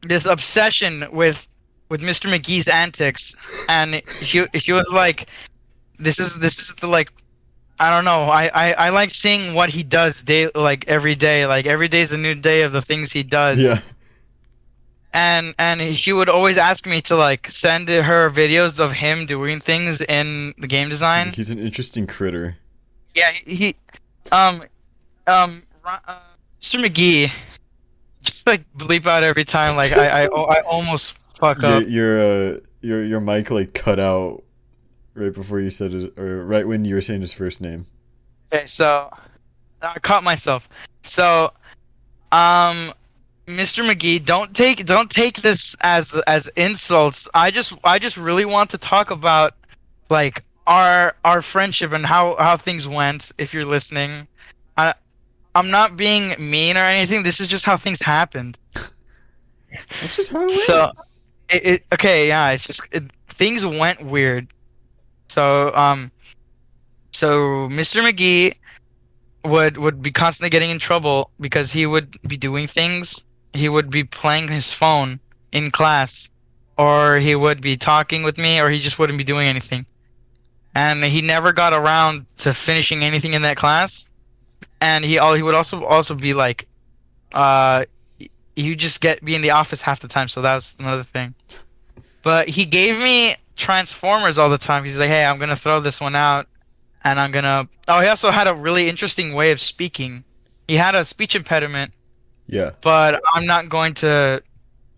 obsession with Mr. McGee's antics, and she was like, this is the like, I don't know, I like seeing what he does every day. Like every day is a new day of the things he does. Yeah. And she would always ask me to like send her videos of him doing things in the game design. He's an interesting critter. Yeah, Mr. McGee, just like bleep out every time. Like I almost fuck up. Your mic like cut out right before you said it, or right when you were saying his first name. Okay, so I caught myself. So Mr. McGee, don't take this as insults. I just really want to talk about like our friendship and how things went. If you're listening, I I'm not being mean or anything. This is just how things happened. That's just how it So went. okay, yeah, things went weird. So so Mr. McGee would be constantly getting in trouble because he would be doing things. He would be playing his phone in class, or he would be talking with me, or he just wouldn't be doing anything. And he never got around to finishing anything in that class. And he would also be like, uh, he would just be in the office half the time. So that was another thing. But he gave me Transformers all the time. He's like, hey, I'm gonna throw this one out. And I'm gonna. Oh, he also had a really interesting way of speaking. He had a speech impediment, Yeah. but I'm not going to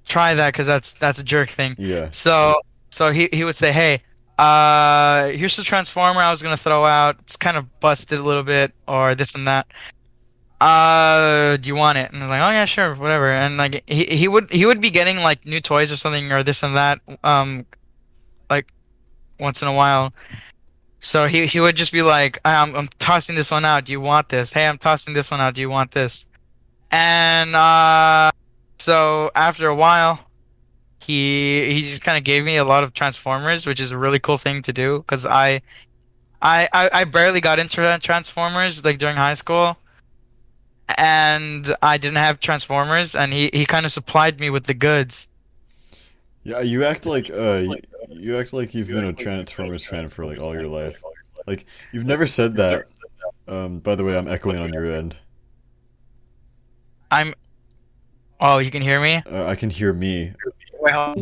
try that because that's a jerk thing. Yeah. So he would say, "Hey, here's the transformer I was gonna throw out. It's kind of busted a little bit, or this and that. Do you want it?" And I'm like, "Oh yeah, sure, whatever." And like he would be getting like new toys or something or this and that, like once in a while. So he would just be like, I'm tossing this one out. Do you want this? Hey, I'm tossing this one out. Do you want this? And so after a while, he just kind of gave me a lot of Transformers, which is a really cool thing to do because I barely got into Transformers like during high school, and I didn't have Transformers, and he kind of supplied me with the goods. Yeah, you act like you've been a Transformers fan for like all your life. Like you've never said that. By the way, I'm echoing on your end. I'm. Oh, you can hear me? I can hear me. Well,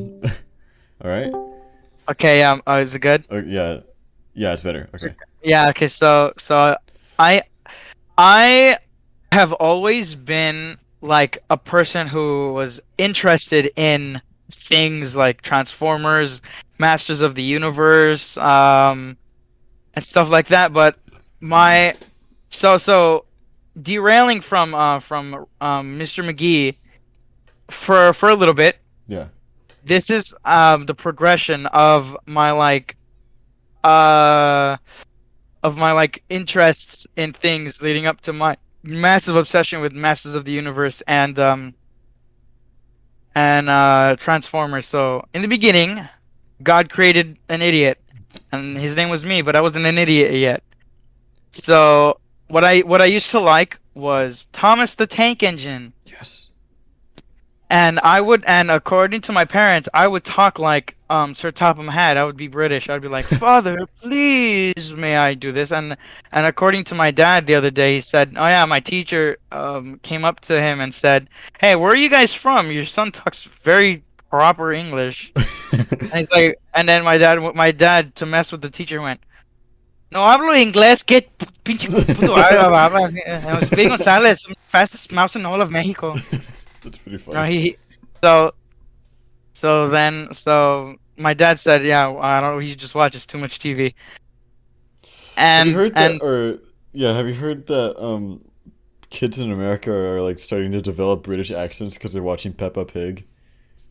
All right. okay. Is it good? Yeah. Yeah, it's better. Okay. Yeah. Okay. So I I have always been like a person who was interested in things like Transformers, Masters of the Universe, and stuff like that. But my so derailing from Mr. McGee for a little bit. Yeah. This is the progression uh of my like interests in things leading up to my massive obsession with Masters of the Universe and Transformers. So in the beginning, God created an idiot, and his name was me, but I wasn't an idiot yet. So what I used to like was Thomas the Tank Engine. Yes. And according to my parents, I would talk like Sir Topham Hatt. I would be British. I'd be like, "Father, please, may I do this?" And according to my dad the other day, he said, "Oh yeah, my teacher came up to him and said, "Hey, where are you guys from? Your son talks very proper English." And he's like, and then my dad to mess with the teacher went, "No hablo inglés, que pinche puto habla." Speedy Gonzalez, fastest mouse in all of Mexico. That's pretty No, funny. so so my dad said, "Yeah, I don't know. You just watch. It's too much TV." Have you And heard that and or yeah, have you heard that kids in America are like starting to develop British accents because they're watching Peppa Pig?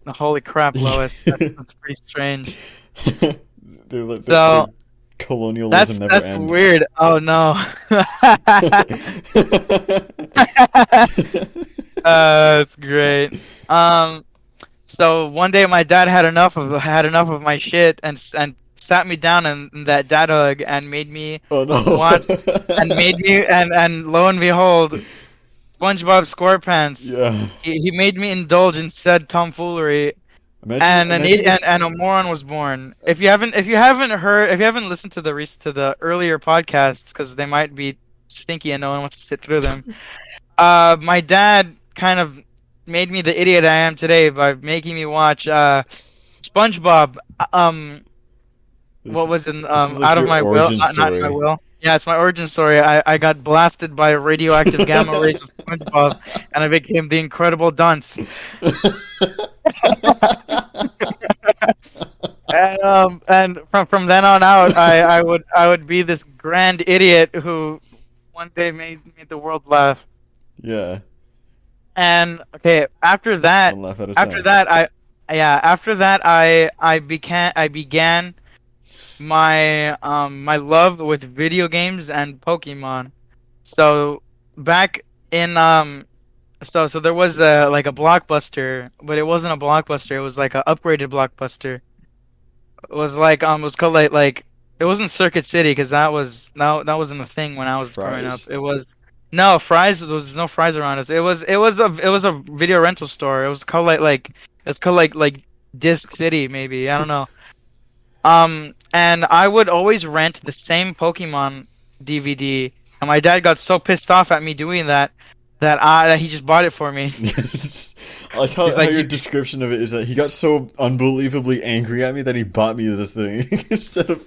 holy crap, Lois, that's pretty strange. Their So colonialism never that's ends. weird. Oh no. It's great. Um, so one day my dad had enough of my shit and sat me down in that dad hug and made me Oh no. want and made me and lo and behold, SpongeBob SquarePants. Yeah. He made me indulge in said tomfoolery, Imagine if and a moron was born. If you haven't listened to the earlier podcasts because they might be stinky and no one wants to sit through them. My dad kind of made me the idiot I am today by making me watch SpongeBob. What was in this is like Out of your My Will? origin Not in my story. will. Yeah, it's my origin story. I got blasted by radioactive gamma rays of SpongeBob, and I became the Incredible Dunce. And from then on out, I would be this grand idiot who one day made the world laugh. Yeah. And okay, after Just that, one laugh at a after time. that, after that, I began my love with video games and Pokemon. So back in so there was like a Blockbuster, but it wasn't a Blockbuster. It was like a upgraded Blockbuster. It was like it was called like it wasn't Circuit City because that wasn't a thing when I was growing up. Fries. It was no Fries. There was no Fries around us. It was a video rental store. It was called it's called like Disc City maybe. I don't know. And I would always rent the same Pokemon DVD, and my dad got so pissed off at me doing that he just bought it for me. I like He's how like, your you, description of it is that he got so unbelievably angry at me that he bought me this thing instead of.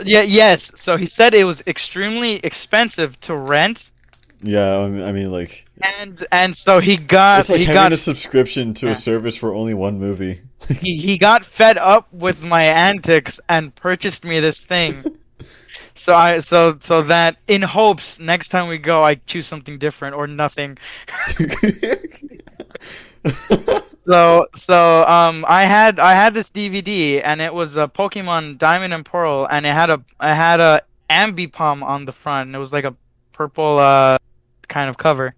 yeah, yes. So he said it was extremely expensive to rent, Yeah, I mean, like and so it's like he having got a subscription to a yeah. service for only one movie. He got fed up with my antics and purchased me this thing. So that in hopes next time we go I choose something different or nothing. I had this DVD and it was a Pokemon Diamond and Pearl and it had a Ambipom on the front and it was like a purple kind of cover.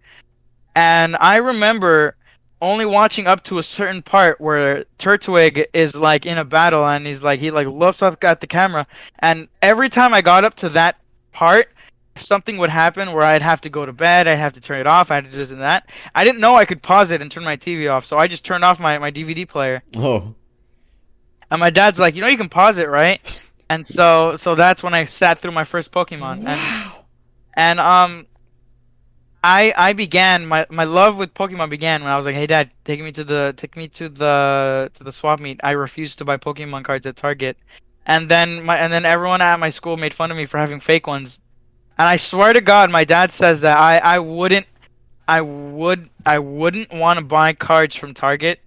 And I remember only watching up to a certain part where Turtwig is like in a battle and he looks up at the camera and every time I got up to that part something would happen where I'd have to go to bed, I'd have to turn it off, I'd have to do this and that. I didn't know I could pause it and turn my TV off, so I just turned off my DVD player. Oh. And my dad's like, you can pause it, right? And so that's when I sat through my first Pokemon. Wow. And I began my love with Pokemon began when I was like, "Hey Dad, take me to the swap meet." I refused to buy Pokemon cards at Target, and then everyone at my school made fun of me for having fake ones. And I swear to God, my dad says that I wouldn't want to buy cards from Target.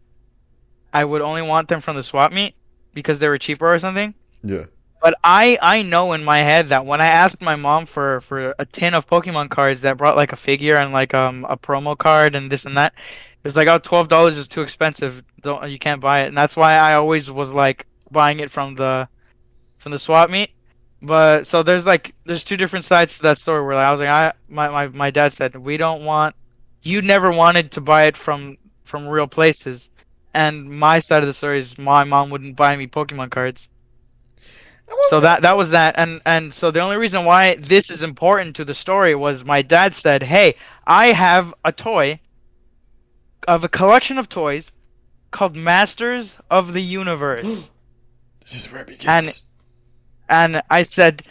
I would only want them from the swap meet because they were cheaper or something. Yeah. But I know in my head that when I asked my mom for a tin of Pokemon cards that brought like a figure and like a promo card and this and that, it was like, oh, $12 is too expensive. Don't you can't buy it. And that's why I always was like buying it from the swap meet. But so there's two different sides to that story where I was like my dad said we don't want you never wanted to buy it from real places. And my side of the story is my mom wouldn't buy me Pokemon cards. So that was that, and so the only reason why this is important to the story was my dad said, "Hey, I have a toy of a collection of toys called Masters of the Universe," This is where it and begins. and I said,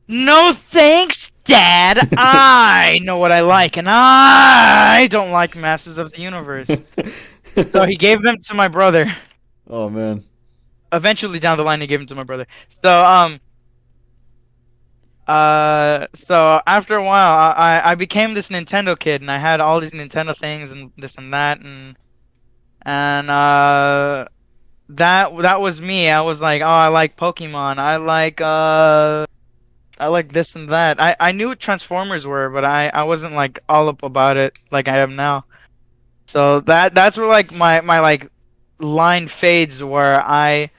"No thanks, Dad. I know what I like, and I don't like Masters of the Universe." So he gave them to my brother. Oh man. Eventually, down the line, he gave them to my brother. So after a while, I became this Nintendo kid, and I had all these Nintendo things and this and that, and that was me. I was like, oh, I like Pokemon. I like this and that. I knew what Transformers were, but I wasn't like all up about it like I am now. So that's where like my like line fades where I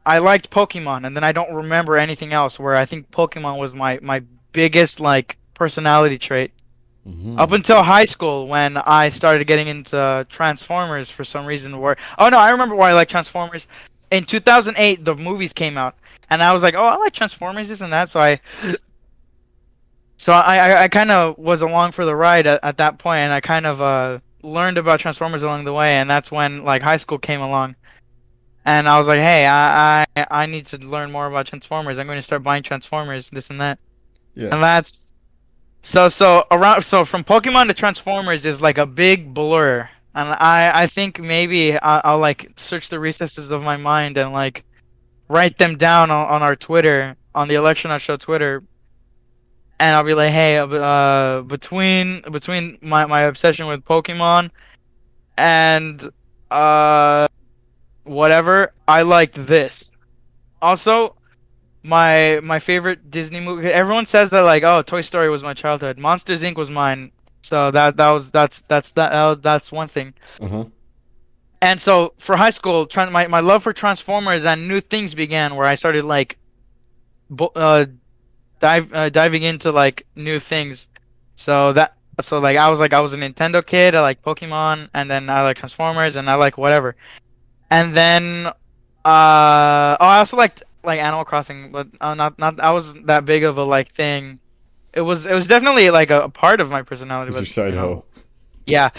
liked Pokemon, and then I don't remember anything else. Where I think Pokemon was my biggest like personality trait up Mm-hmm. until high school when I started getting into Transformers for some reason. Where oh no, I remember why I like Transformers. In 2008, the movies came out, and I was like, oh, I like Transformers, this and that. So I kind of was along for the ride at that point, and I kind of learned about Transformers along the way, and that's when like high school came along. And I was like, hey, I need to learn more about Transformers. I'm going to start buying Transformers, this and that. Yeah. And that's so from Pokemon to Transformers is like a big blur. And I think maybe I'll like search the recesses of my mind and like write them down on our Twitter, on the Alextronaut Show Twitter. And I'll be like, hey, between my obsession with Pokemon and whatever, I liked this. Also, my favorite Disney movie. Everyone says that like, oh, Toy Story was my childhood. Monsters Inc. was mine. So that's one thing. Uh-huh. And so for high school, my love for Transformers and new things began, where I started like diving into like new things. So I was a Nintendo kid. I like Pokemon, and then I like Transformers, and I like whatever. And then I also liked like Animal Crossing, but not I wasn't that big of a like thing. It was definitely like a part of my personality, It's your but side hoe. yeah.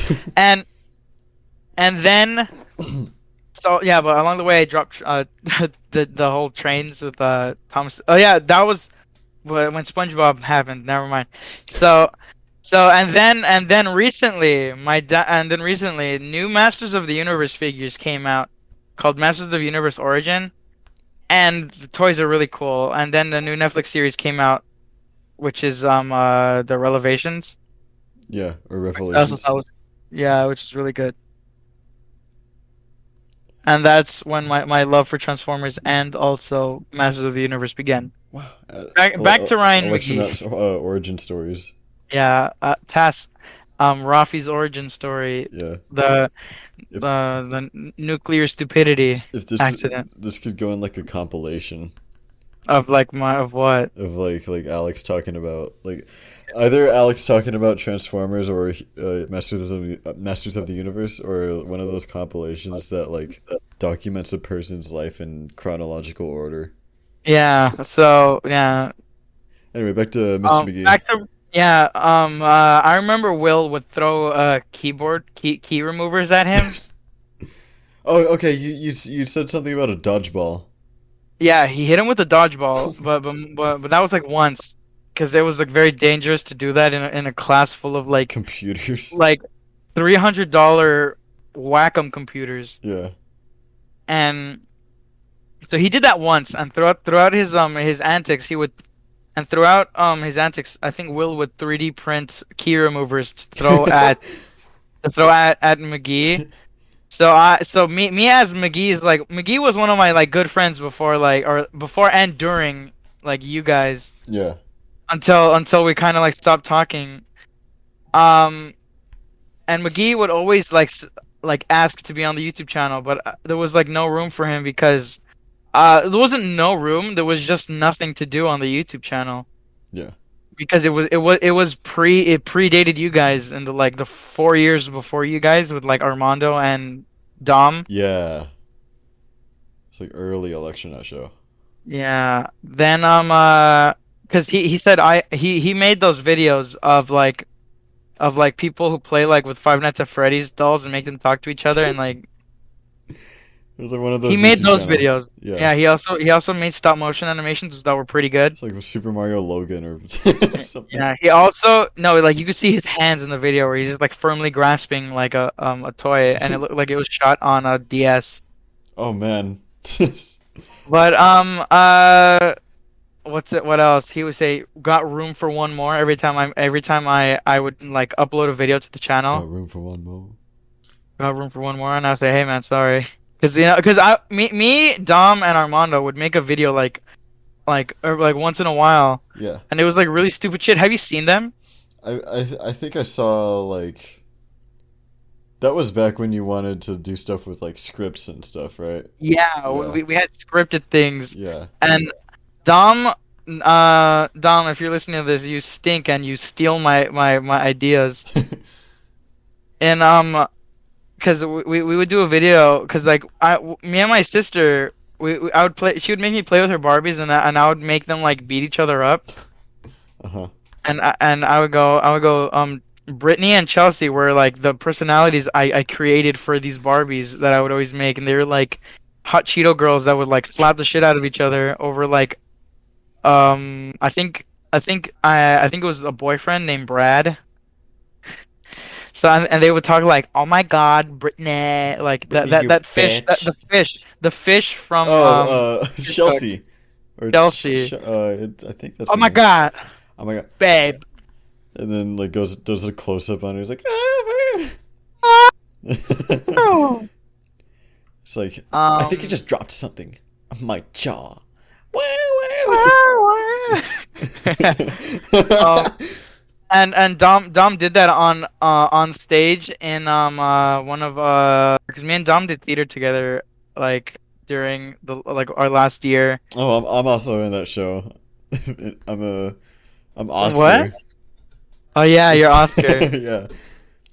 And then so yeah, but along the way I dropped the whole trains with Thomas. Oh yeah, that was when SpongeBob happened. Never mind. So and then recently new Masters of the Universe figures came out called Masters of the Universe Origin, and the toys are really cool. And then the new Netflix series came out, which is the Revelations. Yeah, or That's what Revelations. that was. Yeah, which is really good. And that's when my love for Transformers and also Masters of the Universe began. Wow. Back to Ryan McGee. Electronaut origin stories. Yeah, T.A.S. Rafi's origin story, Yeah. the If the nuclear stupidity if accident this could go in like a compilation of like of what? of like Alex talking about like either Alex talking about Transformers or Masters of the Universe, or one of those compilations that like documents a person's life in chronological order. Yeah. So yeah. Anyway, back to Mr. McGee. Back to yeah. I remember Will would throw key removers at him. Oh, okay. You said something about a dodgeball. Yeah, he hit him with a dodgeball, but that was like once, because it was like very dangerous to do that in a class full of Computers. like $300 Wacom computers. Yeah. And so he did that once, and throughout his antics, I think Will would 3D print key removers to throw at McGee. So me as McGee's like McGee was one of my like good friends before and during like you guys, Yeah. until we kind of like stopped talking. Um and McGee would always like ask to be on the YouTube channel, but there was like no room for him because there wasn't no room, there was just nothing to do on the YouTube channel. Yeah. Because it predated you guys in the 4 years before you guys with like Armando and Dom. Yeah. It's like early Alextronaut show. Yeah. Then because he said he made those videos of like people who play like with Five Nights at Freddy's dolls and make them talk to each other, and like It was like one of those. he made YouTube those channel. videos. Yeah. Yeah. He also made stop motion animations that were pretty good. It's like Super Mario Logan or something. Yeah. He also no like you could see his hands in the video where he's just like firmly grasping like a toy, and it looked like it was shot on a DS. Oh man. But what else? He would say got room for one more every time I would like upload a video to the channel. Got room for one more. Got room for one more, and I would say, hey man, sorry. Because me, Dom, and Armando would make a video like once in a while, Yeah. and it was like really stupid shit. Have you seen them? I think I saw like that was back when you wanted to do stuff with like scripts and stuff, right? Yeah, we had scripted things, Yeah. and Dom, if you're listening to this, you stink and you steal my ideas. And because we would do a video, because like me and my sister, I would play. She would make me play with her Barbies, and I would make them like beat each other up. Uh-huh. And I would go. Brittany and Chelsea were like the personalities I created for these Barbies that I would always make, and they were like hot Cheeto girls that would like slap the shit out of each other over like I think it was a boyfriend named Brad. So and they would talk like, "Oh my God, Brittany!" Like Brittany, that fish, the fish from Chelsea, or Chelsea. I think that's. Oh her my name. God, Oh my God, babe. And then like does a close up on her. He's like, ah, Oh. It's like I think you just dropped something on my jaw. And Dom did that on stage in one of because me and Dom did theater together like during the like our last year. Oh, I'm also in that show. I'm What? Oscar. Oh yeah, you're Oscar. Yeah.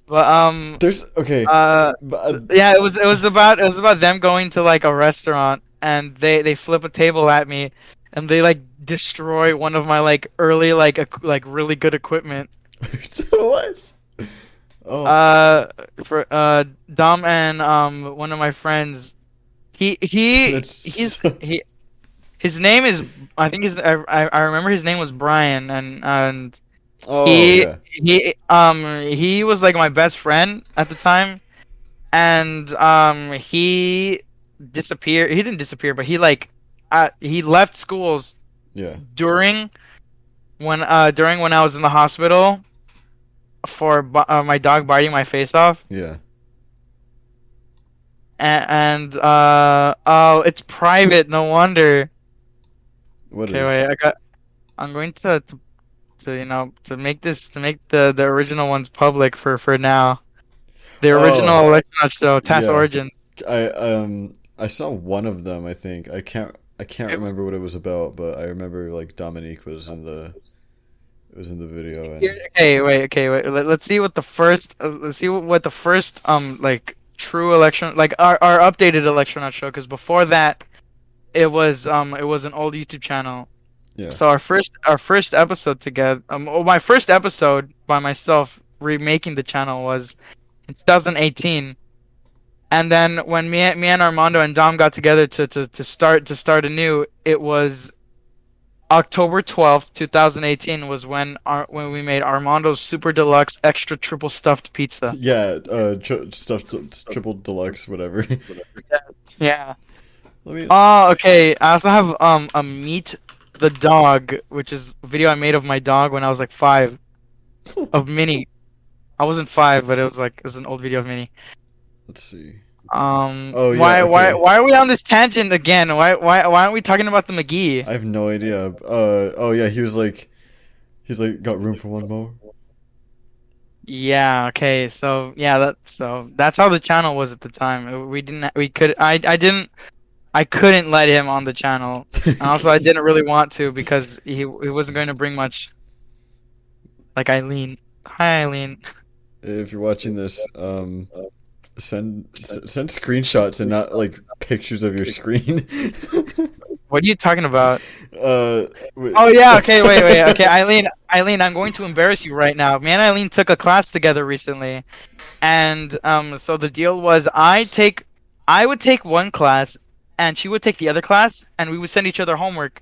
But There's okay. uh But, yeah, it was about them going to like a restaurant and they flip a table at me and they like destroy one of my like early like really good equipment. what? Oh, Uh for Dom and one of my friends that's he his name is I think I remember his name was Brian and oh yeah, he was like my best friend at the time and he disappeared. He didn't disappear, but he left schools yeah, during when I was in the hospital for my dog biting my face off. yeah. And oh, it's private. No wonder. What Okay, is? wait. I'm going to to make the original ones public for now. The Oh original Electronaut show, T.A.S. yeah. Origins. I saw one of them. I think I can't It remember was what it was about, but I remember like Dominique was in the video and Okay, wait. Okay, wait. Let's see what the first. Let's see what the first like true election like our updated Electronaut show. Because before that, it was an old YouTube channel. yeah, So our first episode together. My first episode by myself remaking the channel was in 2018. And then when me and Armando and Dom got together to start anew, it was October 12th, 2018 was when we made Armando's Super Deluxe Extra Triple Stuffed Pizza. yeah. Stuffed triple deluxe, whatever. Yeah. Let me. Oh, okay. I also have a Meet the Dog, which is a video I made of my dog when I was like 5 of Minnie. I wasn't 5, but it was an old video of Minnie. Let's see. Oh yeah. Why are we on this tangent again? Why aren't we talking about the McGee? I have no idea. Oh yeah. He's like got room for one more. Yeah, okay. That's how the channel was at the time. I couldn't let him on the channel. And also I didn't really want to because he wasn't going to bring much like Eileen. Hi Eileen. If you're watching this, send screenshots and not like pictures of your screen. What are you talking about? Wait. Oh yeah, okay, wait. Okay, Eileen, I'm going to embarrass you right now. Me and Eileen took a class together recently. And so the deal was I would take one class and she would take the other class and we would send each other homework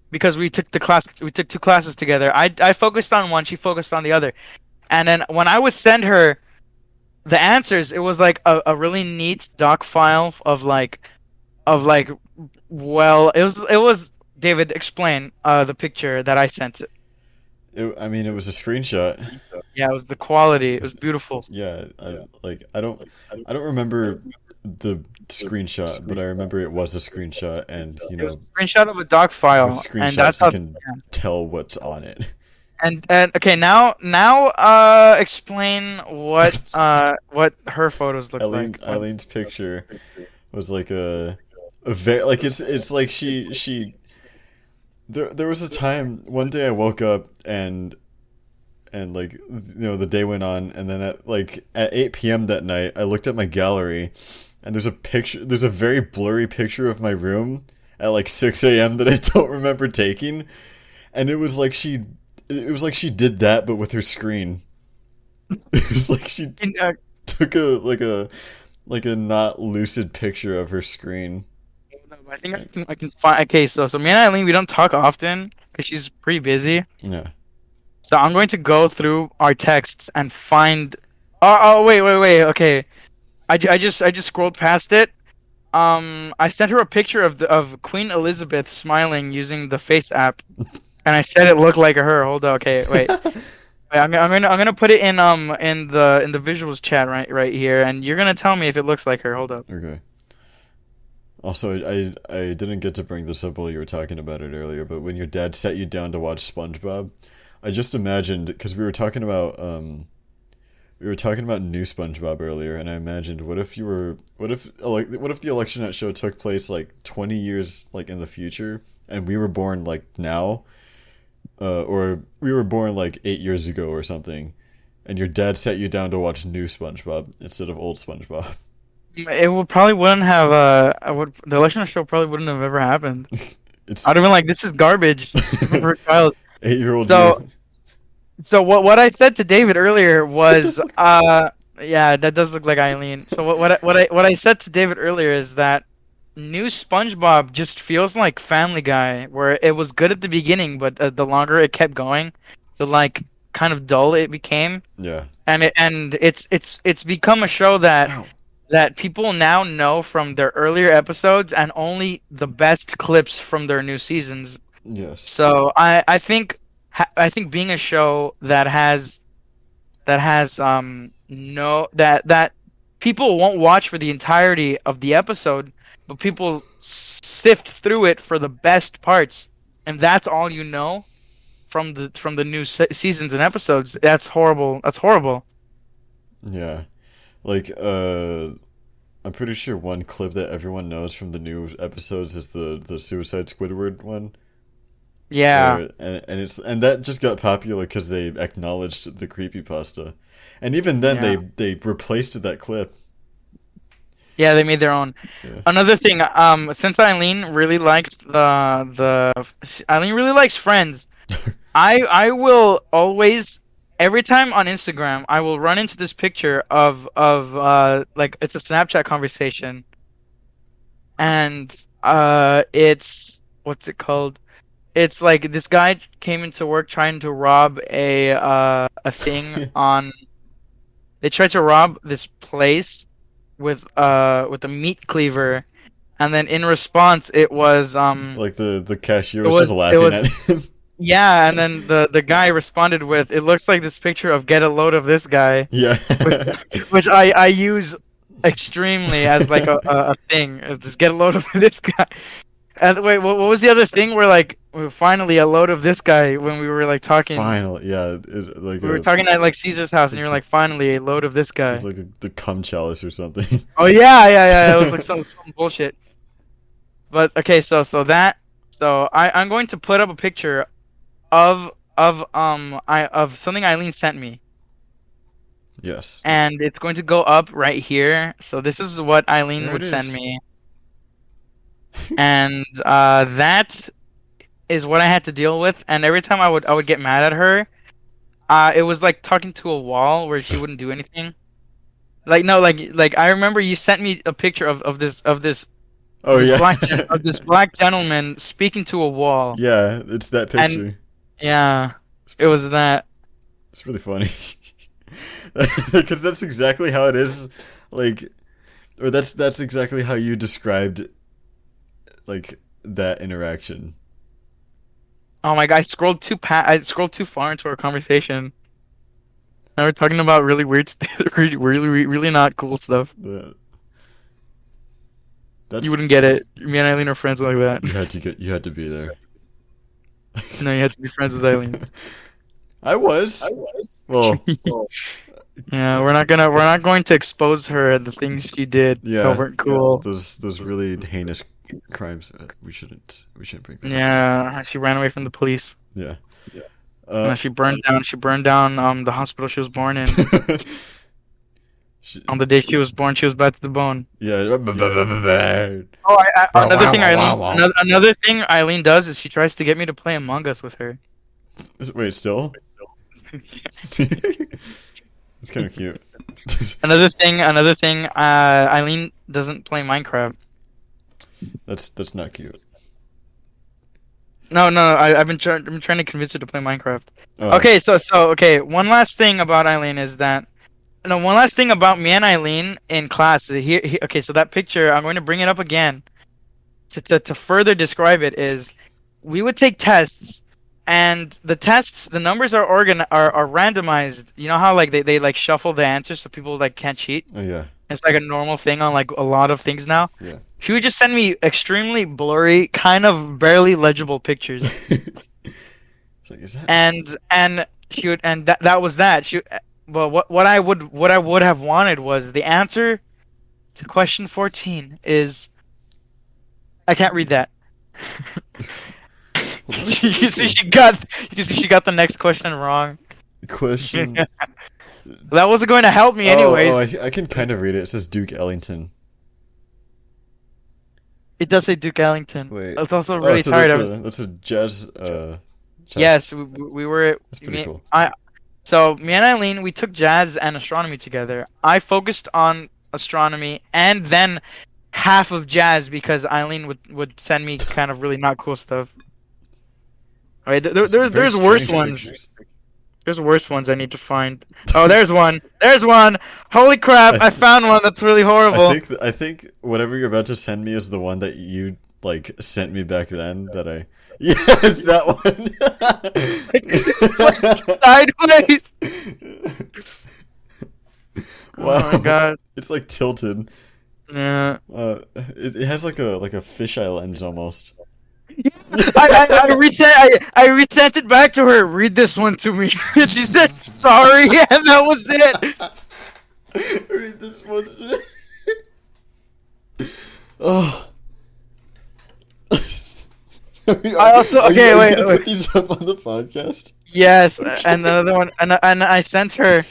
because we took two classes together. I focused on one, she focused on the other. And then when I would send her the answers, it was like a really neat doc file of like well, it was David, explain the picture that I sent. I mean, it was a screenshot. Yeah, it was the quality. It was beautiful. Yeah, I don't remember the screenshot, but I remember it was a screenshot, and you It was know, a screenshot of a doc with file, and that's screenshots you how. can tell what's on it. And okay, now explain what her photos look like. Eileen's picture was like a very like it's like she there was a time one day I woke up and like the day went on and then at 8 p.m. that night I looked at my gallery and there's a very blurry picture of my room at like 6 a.m. that I don't remember taking, and it was like she did that but with her screen. It was like she took a not lucid picture of her screen. I think I can find. Okay, so me and Eileen, we don't talk often because she's pretty busy. Yeah. So I'm going to go through our texts and find. Wait. Okay, I just scrolled past it. I sent her a picture of Queen Elizabeth smiling using the Face app, and I said it looked like her. Hold on. Okay, wait. I'm gonna put it in the visuals chat right here, and you're gonna tell me if it looks like her. Hold up. Okay. Also, I didn't get to bring this up while you were talking about it earlier, but when your dad sat you down to watch SpongeBob, I just imagined because we were talking about new SpongeBob earlier, and I imagined what if the Alextronaut show took place like 20 years like in the future, and we were born like now, or we were born like 8 years ago or something, and your dad sat you down to watch new SpongeBob instead of old SpongeBob. It would probably wouldn't have the election show probably wouldn't have ever happened. It's I'd have been like, this is garbage, even for a child. 8-year-old So you. so what I said to David earlier was yeah, that does look like Eileen. So what I said to David earlier is that new SpongeBob just feels like Family Guy, where it was good at the beginning, but the longer it kept going, the like kind of dull it became, Yeah. and it's become a show that Ow. that people now know from their earlier episodes and only the best clips from their new seasons. Yes. So I think being a show that has no that people won't watch for the entirety of the episode, but people sift through it for the best parts, and that's all you know from the new seasons and episodes. That's horrible. That's horrible. Yeah. Like I'm pretty sure one clip that everyone knows from the new episodes is the Suicide Squidward one. Yeah. And that just got popular because they acknowledged the creepypasta, and even then Yeah. they replaced that clip. Yeah, they made their own. Yeah. Another thing, since Eileen really likes Eileen really likes Friends. I will always, every time on Instagram, I will run into this picture of like it's a Snapchat conversation, and it's what's it called? It's like this guy came into work trying to rob a thing on. They tried to rob this place with a meat cleaver, and then in response it was Like the cashier it was just was it laughing was at him. yeah, and then the guy responded with, "It looks like this picture of get a load of this guy," Yeah. which I use extremely as like a thing. Is just get a load of this guy. And wait, what was the other thing? Where like finally a load of this guy when we were like talking. Finally, yeah, We were talking at like Caesar's house, and you're like, finally a load of this guy. it's like the cum chalice or something. Oh yeah. It was like some bullshit. But okay, so I'm going to put up a picture of something Eileen sent me, Yes. and it's going to go up right here. So this is what Eileen There would it send is. me, and that is what I had to deal with. And every time I would get mad at her, it was like talking to a wall where she wouldn't do anything. Like no, like I remember you sent me a picture of this Oh yeah. of this black gentleman speaking to a wall. Yeah, it's that picture. Yeah, it was that. It's really funny. Because that's exactly how it is, like, or that's exactly how you described, like, that interaction. Oh my god, I scrolled too far into our conversation. Now we're talking about really weird, really not cool stuff. The, that's You wouldn't get it. Me and Eileen are friends like that. you had to be there. No, you have to be friends with Eileen. I was. Well, Yeah, we're not going to expose her at the things she did yeah. that weren't cool. Those really heinous crimes. We shouldn't bring them up. Yeah, she ran away from the police. Yeah. She burned down the hospital she was born in. On the day she was born, she was bad to the bone. Yeah. Oh, another thing Eileen does is she tries to get me to play Among Us with her. Wait, still? It's kind of cute. Another thing. Eileen doesn't play Minecraft. That's not cute. No. I've been trying to convince her to play Minecraft. Oh. Okay, so okay. One last thing about Eileen is that. No, one last thing about me and Eileen in class. Okay, so that picture, I'm going to bring it up again to further describe it. Is we would take tests, and the numbers are are randomized. You know how like they like shuffle the answers so people like can't cheat. Oh yeah. It's like a normal thing on like a lot of things now. Yeah. She would just send me extremely blurry, kind of barely legible pictures. Like, is that... and she would, and that was that. Well, what I would have wanted was the answer to question 14 is I can't read that. You can see she got the next question wrong. Question. That wasn't going to help me anyways. I can kind of read it. It says Duke Ellington. It does say Duke Ellington. Wait. It's also really tired of. That's a jazz. Yes, we were. That's pretty cool. So me and Eileen, we took jazz and astronomy together. I focused on astronomy and then half of jazz because Eileen would send me kind of really not cool stuff. All right, there's worse ones. There's worse ones I need to find. Oh, there's one. There's one. Holy crap! I found one that's really horrible. I think whatever you're about to send me is the one that you like sent me back then. That I yes, that one. It's like sideways. Wow. Oh my god. It's like tilted. Yeah. It has like a fisheye lens almost. I resent it back to her. Read this one to me. She said sorry, and that was it. Read this one to me. Oh. I also are you gonna put these up on the podcast? Yes, and the other one, and I sent her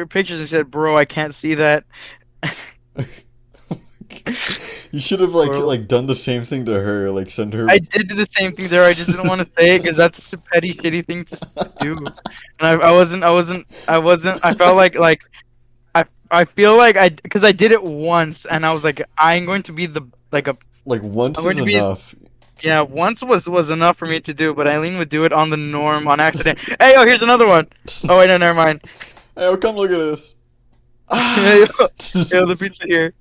pictures and said, "Bro, I can't see that." You should have like done the same thing to her, like send her. I did do the same thing to her. I just didn't want to say it because that's such a petty, shitty thing to do. And I wasn't. I felt like I feel like because I did it once, and I was like, I'm going to be like once is enough. Yeah, once was enough for me to do, but Eileen would do it on the norm on accident. Hey, oh, here's another one. Oh wait, no, never mind. Hey, oh, come look at this. Yo, the pizza here.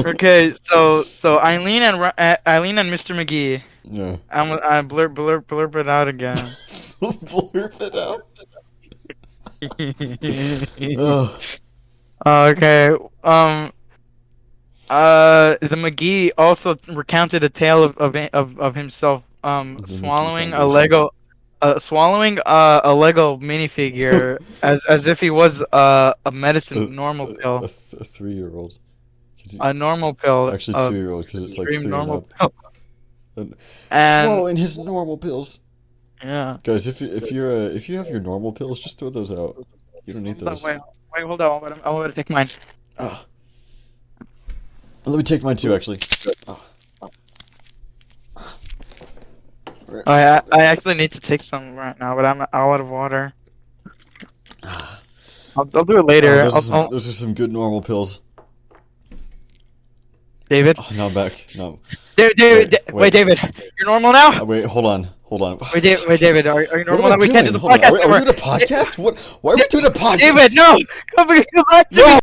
Okay, so Eileen and Mr. McGee. Yeah. I blurb it out again. Blurb it out. Okay. The McGee also recounted a tale of himself swallowing a Lego minifigure as if he was a medicine normal pill. A 3-year-old. A normal pill. Actually, 2-year-old because it's like 3 normal pill. And swallowing his normal pills. Yeah. Guys, if you have your normal pills, just throw those out. You don't need those. Wait, hold on. I'm gonna take mine. Ah. Let me take mine too, actually. Oh. I actually need to take some right now, but I'm all out of water. I'll do it later. Those are some good normal pills. David? Oh, no, I'm back. No. David, wait, David. You're normal now? Wait, hold on. Wait, David, are you normal now? We can't do the podcast. Are we doing a podcast? Why are we doing a podcast? David, no! Come back to me!